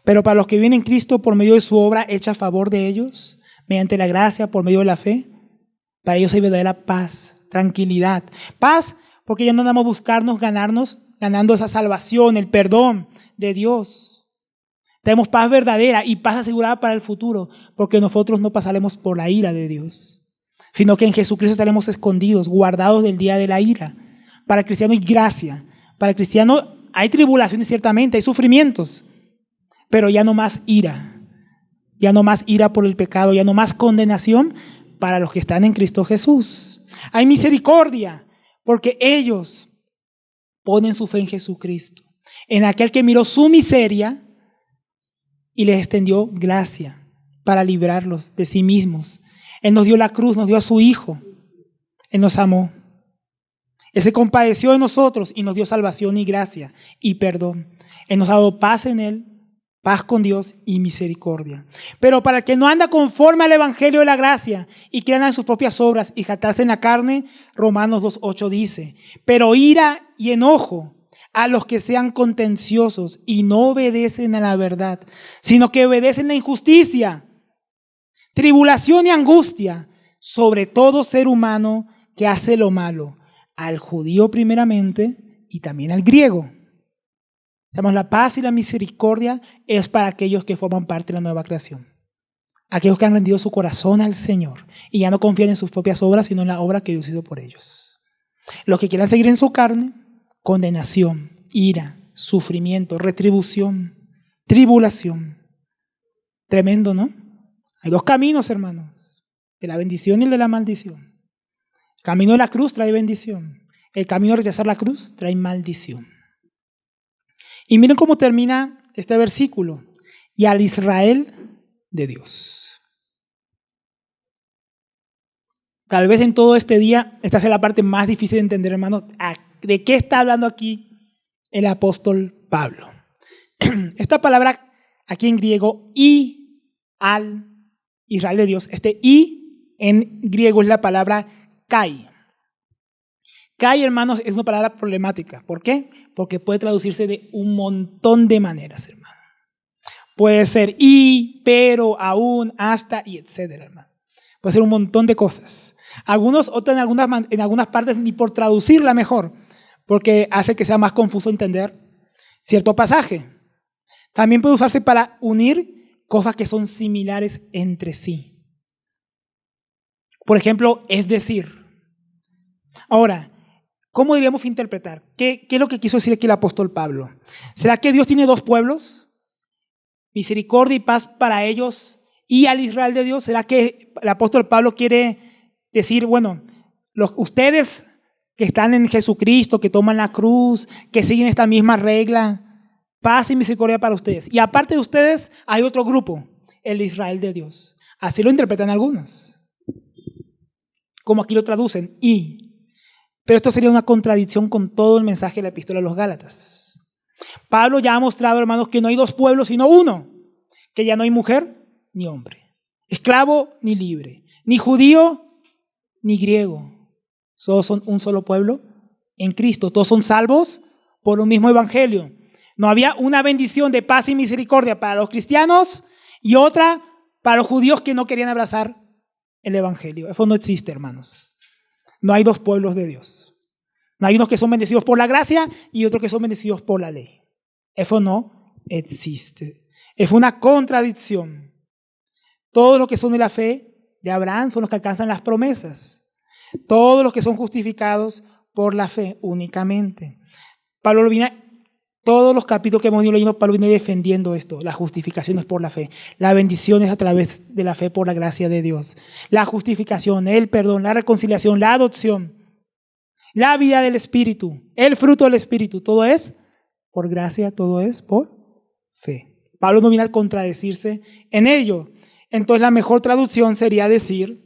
Speaker 1: Pero para los que viven en Cristo por medio de su obra hecha a favor de ellos, mediante la gracia, por medio de la fe, para ellos hay verdadera paz, tranquilidad. Paz porque ya no andamos a buscarnos, ganando esa salvación, el perdón de Dios. Tenemos paz verdadera y paz asegurada para el futuro, porque nosotros no pasaremos por la ira de Dios, sino que en Jesucristo estaremos escondidos, guardados del día de la ira. Para el cristiano hay gracia, para el cristiano hay tribulaciones ciertamente, hay sufrimientos, pero ya no más ira por el pecado, ya no más condenación para los que están en Cristo Jesús. Hay misericordia, porque ellos ponen su fe en Jesucristo, en aquel que miró su miseria y les extendió gracia para librarlos de sí mismos. Él nos dio la cruz, nos dio a su Hijo. Él nos amó. Él se compadeció de nosotros y nos dio salvación y gracia y perdón. Él nos ha dado paz en Él, paz con Dios y misericordia. Pero para el que no anda conforme al Evangelio de la gracia y quiere andar en sus propias obras y jactarse en la carne, Romanos 2:8 dice, pero ira y enojo a los que sean contenciosos y no obedecen a la verdad, sino que obedecen la injusticia, tribulación y angustia sobre todo ser humano que hace lo malo, al judío primeramente y también al griego. La paz y la misericordia es para aquellos que forman parte de la nueva creación. Aquellos que han rendido su corazón al Señor y ya no confían en sus propias obras, sino en la obra que Dios hizo por ellos. Los que quieran seguir en su carne, condenación, ira, sufrimiento, retribución, tribulación. Tremendo, ¿no? Hay dos caminos, hermanos, de la bendición y el de la maldición. El camino de la cruz trae bendición. El camino de rechazar la cruz trae maldición. Y miren cómo termina este versículo. Y al Israel de Dios. Tal vez en todo este día, esta sea la parte más difícil de entender, hermanos. ¿De qué está hablando aquí el apóstol Pablo? Esta palabra aquí en griego, y al Israel de Dios, este y en griego es la palabra kai. Kai, hermanos, es una palabra problemática. ¿Por qué? Porque puede traducirse de un montón de maneras, hermano. Puede ser y, pero, aún, hasta y etcétera, hermano. Puede ser un montón de cosas. Algunos optan en algunas partes ni por traducirla mejor, porque hace que sea más confuso entender cierto pasaje. También puede usarse para unir cosas que son similares entre sí. Por ejemplo, es decir. Ahora, ¿cómo diríamos interpretar? ¿Qué es lo que quiso decir aquí el apóstol Pablo? ¿Será que Dios tiene dos pueblos? Misericordia y paz para ellos y al Israel de Dios. ¿Será que el apóstol Pablo quiere decir, bueno, ustedes que están en Jesucristo, que toman la cruz, que siguen esta misma regla, paz y misericordia para ustedes? Y aparte de ustedes hay otro grupo, el Israel de Dios. Así lo interpretan algunos. Como aquí lo traducen, y. Pero esto sería una contradicción con todo el mensaje de la epístola a los Gálatas. Pablo ya ha mostrado, hermanos, que no hay dos pueblos, sino uno. Que ya no hay mujer ni hombre, esclavo ni libre, ni judío ni griego. Todos son un solo pueblo en Cristo. Todos son salvos por un mismo evangelio. No había una bendición de paz y misericordia para los cristianos y otra para los judíos que no querían abrazar el evangelio. Eso no existe, hermanos. No hay dos pueblos de Dios. No hay unos que son bendecidos por la gracia y otros que son bendecidos por la ley. Eso no existe. Es una contradicción. Todos los que son de la fe de Abraham son los que alcanzan las promesas. Todos los que son justificados por la fe únicamente. Pablo viene, todos los capítulos que hemos ido leyendo, Pablo viene defendiendo esto. La justificación es por la fe. La bendición es a través de la fe por la gracia de Dios. La justificación, el perdón, la reconciliación, la adopción. La vida del Espíritu, el fruto del Espíritu, todo es por gracia, todo es por fe. Pablo no viene a contradecirse en ello. Entonces la mejor traducción sería decir,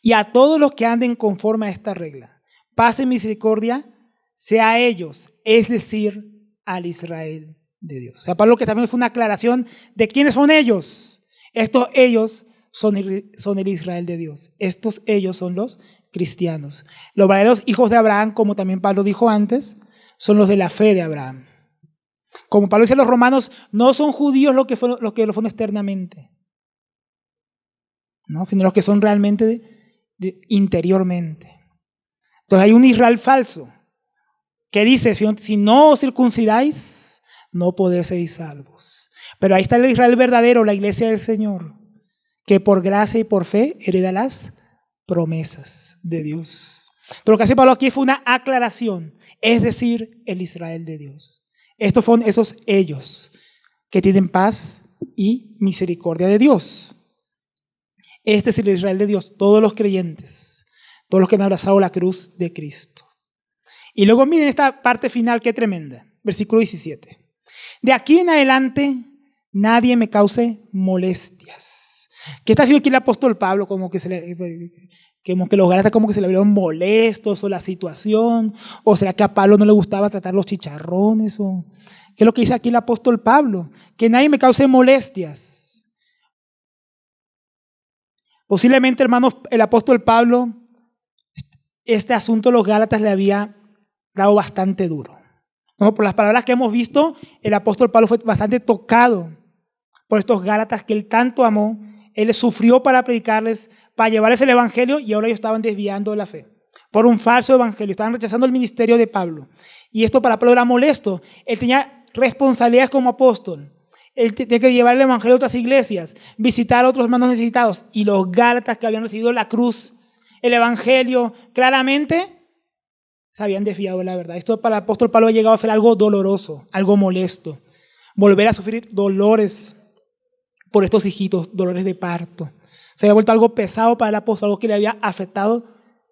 Speaker 1: y a todos los que anden conforme a esta regla, paz y misericordia sea a ellos, es decir, al Israel de Dios. O sea, Pablo que también fue una aclaración de quiénes son ellos. Estos ellos son el Israel de Dios. Estos ellos son los cristianos. Los verdaderos hijos de Abraham, como también Pablo dijo antes, son los de la fe de Abraham. Como Pablo dice a los romanos, no son judíos los que lo fueron externamente, ¿no? Sino los que son realmente interiormente. Entonces hay un Israel falso que dice, si no os circuncidáis, no podéis ser salvos. Pero ahí está el Israel verdadero, la iglesia del Señor, que por gracia y por fe hereda las promesas de Dios. Pero lo que hace Pablo aquí fue una aclaración, es decir, el Israel de Dios. Estos son esos ellos que tienen paz y misericordia de Dios. Este es el Israel de Dios, todos los creyentes, todos los que han abrazado la cruz de Cristo. Y luego miren esta parte final, qué tremenda, versículo 17. De aquí en adelante nadie me cause molestias. ¿Qué está haciendo aquí el apóstol Pablo? Como que los gálatas como que se le vieron molestos o la situación, o será que a Pablo no le gustaba tratar los chicharrones, o ¿qué es lo que dice aquí el apóstol Pablo? Que nadie me cause molestias. Posiblemente, hermanos, el apóstol Pablo, este asunto de los gálatas le había dado bastante duro. No, por las palabras que hemos visto, el apóstol Pablo fue bastante tocado por estos Gálatas que él tanto amó. Él sufrió para predicarles, para llevarles el evangelio, y ahora ellos estaban desviando de la fe por un falso evangelio. Estaban rechazando el ministerio de Pablo. Y esto para Pablo era molesto. Él tenía responsabilidades como apóstol. Él tenía que llevar el evangelio a otras iglesias, visitar a otros hermanos necesitados. Y los Gálatas que habían recibido la cruz, el evangelio, claramente se habían desviado de la verdad. Esto para el apóstol Pablo ha llegado a ser algo doloroso, algo molesto. Volver a sufrir dolores por estos hijitos, dolores de parto. Se había vuelto algo pesado para el apóstol, algo que le había afectado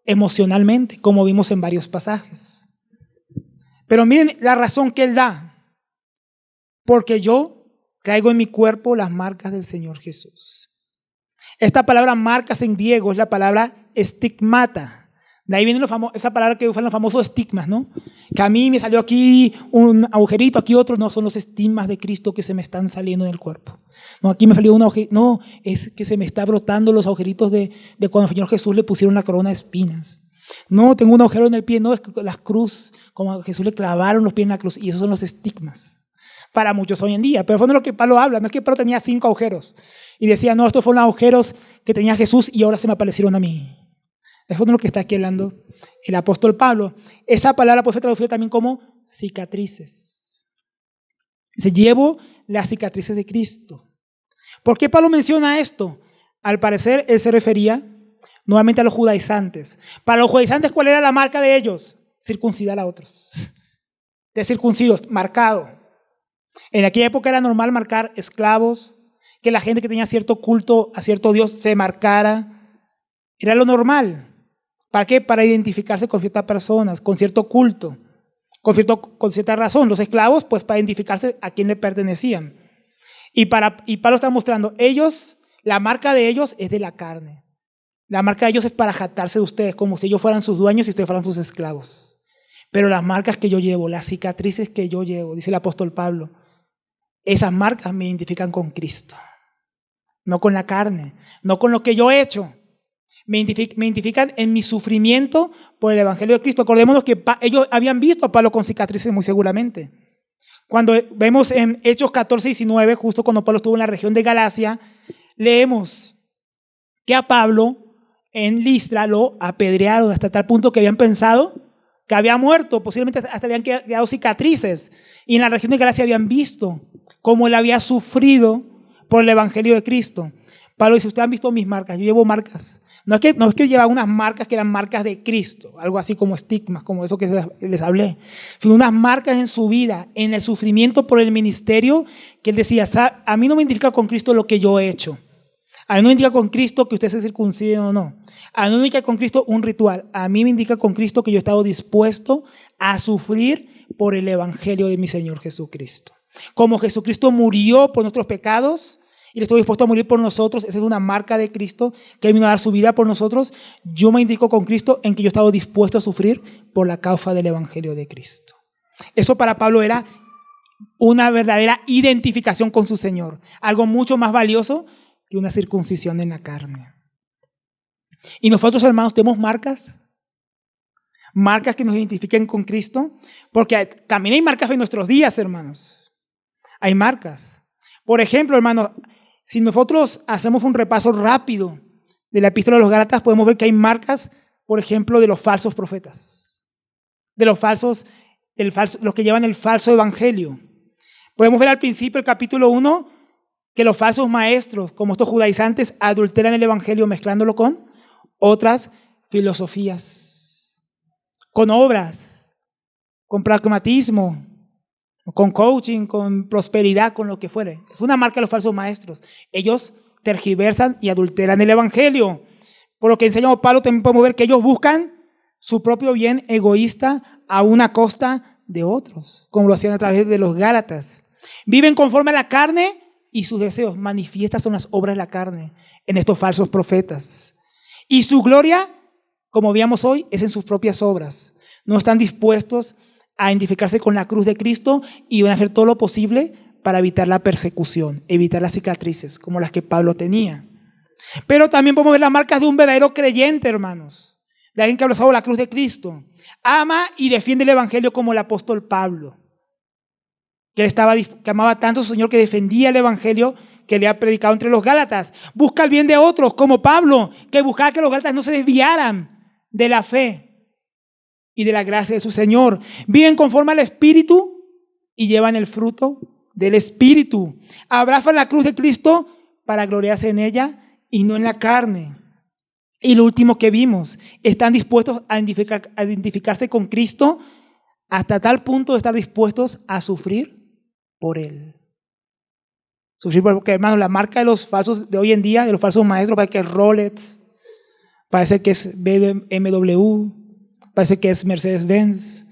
Speaker 1: emocionalmente, como vimos en varios pasajes. Pero miren la razón que él da. Porque yo traigo en mi cuerpo las marcas del Señor Jesús. Esta palabra marcas en griego es la palabra estigmata. De ahí viene esa palabra que usan los famosos estigmas, ¿no? Que a mí me salió aquí un agujerito, aquí otro. No, son los estigmas de Cristo que se me están saliendo en el cuerpo. No, aquí me salió un agujerito. No, es que se me está brotando los agujeritos de cuando al Señor Jesús le pusieron la corona de espinas. No, tengo un agujero en el pie. No, es que las cruz, como a Jesús le clavaron los pies en la cruz. Y esos son los estigmas para muchos hoy en día. Pero eso no es lo que Pablo habla. No es que Pablo tenía 5 agujeros y decía, no, estos fueron los agujeros que tenía Jesús y ahora se me aparecieron a mí. Eso no es lo que está aquí hablando el apóstol Pablo. Esa palabra puede ser traducida también como cicatrices. Dice, llevo las cicatrices de Cristo. ¿Por qué Pablo menciona esto? Al parecer, él se refería nuevamente a los judaizantes. Para los judaizantes, ¿cuál era la marca de ellos? Circuncidar a otros. De circuncidos, marcado. En aquella época era normal marcar esclavos, que la gente que tenía cierto culto a cierto Dios se marcara. Era lo normal. ¿Para qué? Para identificarse con ciertas personas, con cierto culto, con cierta razón. Los esclavos, pues para identificarse a quién le pertenecían. Y Pablo está mostrando, ellos, la marca de ellos es de la carne. La marca de ellos es para jactarse de ustedes, como si ellos fueran sus dueños y ustedes fueran sus esclavos. Pero las marcas que yo llevo, las cicatrices que yo llevo, dice el apóstol Pablo, esas marcas me identifican con Cristo. No con la carne, no con lo que yo he hecho. Me identifican en mi sufrimiento por el evangelio de Cristo. Acordémonos que ellos habían visto a Pablo con cicatrices muy seguramente. Cuando vemos en Hechos 14-19, justo cuando Pablo estuvo en la región de Galacia, leemos que a Pablo en Listra lo apedrearon hasta tal punto que habían pensado que había muerto, posiblemente hasta habían quedado cicatrices. Y en la región de Galacia habían visto cómo él había sufrido por el evangelio de Cristo. Pablo dice, ustedes han visto mis marcas, yo llevo marcas. No es que llevaba unas marcas que eran marcas de Cristo, algo así como estigmas, como eso que les hablé, sino unas marcas en su vida, en el sufrimiento por el ministerio, que él decía, a mí no me identifica con Cristo lo que yo he hecho. A mí no me indica con Cristo que usted se circuncide o no. A mí no me indica con Cristo un ritual. A mí me indica con Cristo que yo he estado dispuesto a sufrir por el evangelio de mi Señor Jesucristo. Como Jesucristo murió por nuestros pecados, y le estoy dispuesto a morir por nosotros, esa es una marca de Cristo, que Él vino a dar su vida por nosotros. Yo me indico con Cristo en que yo he estado dispuesto a sufrir por la causa del evangelio de Cristo. Eso para Pablo era una verdadera identificación con su Señor, algo mucho más valioso que una circuncisión en la carne. Y nosotros, hermanos, tenemos marcas que nos identifiquen con Cristo, porque también hay marcas en nuestros días, hermanos. Hay marcas. Por ejemplo, hermanos, si nosotros hacemos un repaso rápido de la epístola de los Gálatas, podemos ver que hay marcas, por ejemplo, de los falsos profetas, de los que llevan el falso evangelio. Podemos ver al principio del capítulo 1 que los falsos maestros, como estos judaizantes, adulteran el evangelio mezclándolo con otras filosofías, con obras, con pragmatismo, con coaching, con prosperidad, con lo que fuere. Es una marca de los falsos maestros. Ellos tergiversan y adulteran el evangelio. Por lo que enseña Pablo, también podemos ver que ellos buscan su propio bien egoísta a una costa de otros, como lo hacían a través de los Gálatas. Viven conforme a la carne y sus deseos. Manifiestas son las obras de la carne en estos falsos profetas. Y su gloria, como veíamos hoy, es en sus propias obras. No están dispuestos a identificarse con la cruz de Cristo y van a hacer todo lo posible para evitar la persecución, evitar las cicatrices como las que Pablo tenía. Pero también podemos ver las marcas de un verdadero creyente, hermanos, de alguien que ha abrazado la cruz de Cristo. Ama y defiende el evangelio como el apóstol Pablo. que amaba tanto a su Señor que defendía el evangelio que le ha predicado entre los Gálatas. Busca el bien de otros, como Pablo, que buscaba que los Gálatas no se desviaran de la fe y de la gracia de su Señor. Viven conforme al Espíritu y llevan el fruto del Espíritu. Abrazan la cruz de Cristo para gloriarse en ella y no en la carne. Y lo último que vimos, están dispuestos a identificarse con Cristo hasta tal punto de estar dispuestos a sufrir por Él. Sufrir porque, hermano, la marca de los falsos de hoy en día, de los falsos maestros, parece que es Rolex, parece que es BMW, parece que es Mercedes-Benz,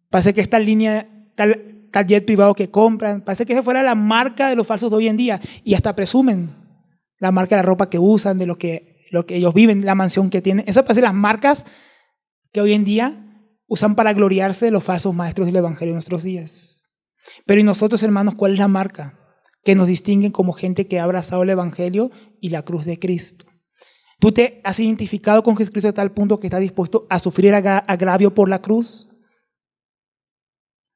Speaker 1: parece que esta línea, tal jet privado que compran, parece que esa fuera la marca de los falsos de hoy en día y hasta presumen la marca de la ropa que usan, de lo que ellos viven, la mansión que tienen. Esas parecen las marcas que hoy en día usan para gloriarse de los falsos maestros del evangelio de nuestros días. Pero ¿y nosotros, hermanos, cuál es la marca que nos distingue como gente que ha abrazado el evangelio y la cruz de Cristo? ¿Tú te has identificado con Jesucristo a tal punto que estás dispuesto a sufrir agravio por la cruz?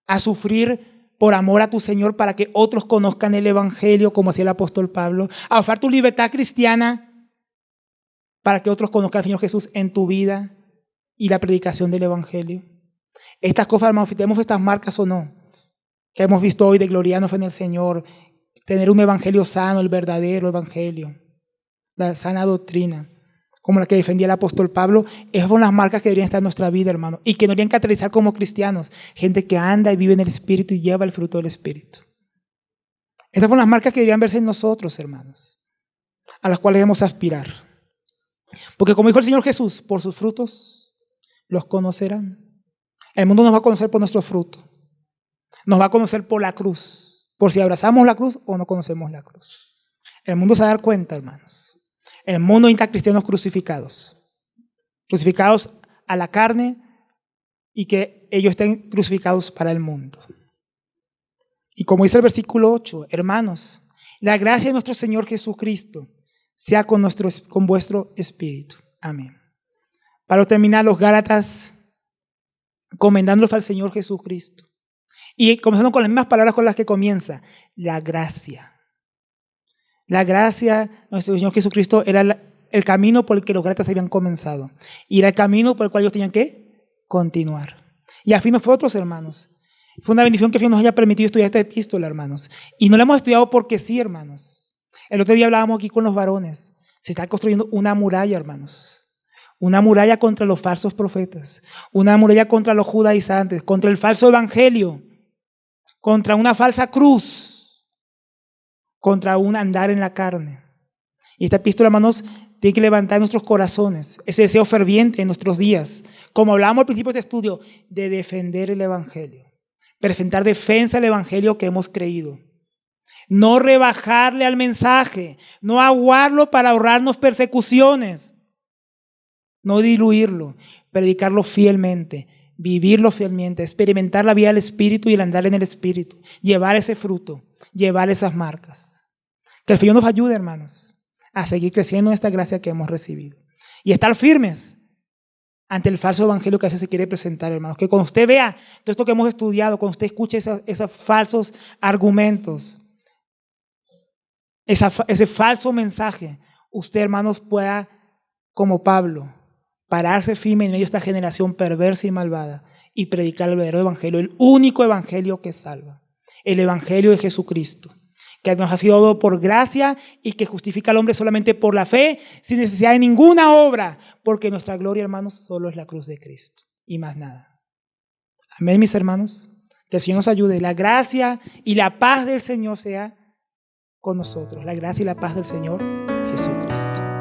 Speaker 1: ¿A sufrir por amor a tu Señor para que otros conozcan el evangelio como hacía el apóstol Pablo? ¿A ofrecer tu libertad cristiana para que otros conozcan al Señor Jesús en tu vida y la predicación del evangelio? Estas cosas, hermanos, tenemos estas marcas o no, que hemos visto hoy de gloriarnos en el Señor, tener un evangelio sano, el verdadero evangelio, la sana doctrina, como la que defendía el apóstol Pablo. Esas son las marcas que deberían estar en nuestra vida, hermano, y que nos deberían caracterizar como cristianos, gente que anda y vive en el Espíritu y lleva el fruto del Espíritu. Estas son las marcas que deberían verse en nosotros, hermanos, a las cuales debemos aspirar. Porque como dijo el Señor Jesús, por sus frutos los conocerán. El mundo nos va a conocer por nuestro fruto. Nos va a conocer por la cruz, por si abrazamos la cruz o no conocemos la cruz. El mundo se va a dar cuenta, hermanos. El mundo necesita cristianos crucificados a la carne y que ellos estén crucificados para el mundo. Y como dice el versículo 8, hermanos, la gracia de nuestro Señor Jesucristo sea con vuestro espíritu. Amén. Para terminar, los Gálatas, encomendándolos al Señor Jesucristo. Y comenzando con las mismas palabras con las que comienza, la gracia. La gracia de nuestro Señor Jesucristo era el camino por el que los Gálatas habían comenzado. Y era el camino por el cual ellos tenían que continuar. Y a fin nosotros, hermanos, fue una bendición que Dios nos haya permitido estudiar esta epístola, hermanos. Y no la hemos estudiado porque sí, hermanos. El otro día hablábamos aquí con los varones. Se está construyendo una muralla, hermanos. Una muralla contra los falsos profetas. Una muralla contra los judaizantes. Contra el falso evangelio. Contra una falsa cruz. Contra un andar en la carne. Y esta epístola, hermanos, tiene que levantar nuestros corazones. Ese deseo ferviente en nuestros días. Como hablábamos al principio de este estudio, de defender el evangelio. Presentar defensa al evangelio que hemos creído. No rebajarle al mensaje, no aguarlo para ahorrarnos persecuciones, no diluirlo, predicarlo fielmente, vivirlo fielmente, experimentar la vida del Espíritu y el andar en el Espíritu, llevar ese fruto, llevar esas marcas. Que el Señor nos ayude, hermanos, a seguir creciendo en esta gracia que hemos recibido y estar firmes ante el falso evangelio que a veces se quiere presentar, hermanos. Que cuando usted vea todo esto que hemos estudiado, cuando usted escuche esos falsos argumentos, ese falso mensaje, usted, hermanos, pueda, como Pablo, pararse firme en medio de esta generación perversa y malvada y predicar el verdadero evangelio, el único evangelio que salva, el evangelio de Jesucristo, que nos ha sido dado por gracia y que justifica al hombre solamente por la fe, sin necesidad de ninguna obra, porque nuestra gloria, hermanos, solo es la cruz de Cristo y más nada. Amén, mis hermanos. Que el Señor nos ayude. La gracia y la paz del Señor sea con nosotros. La gracia y la paz del Señor Jesucristo.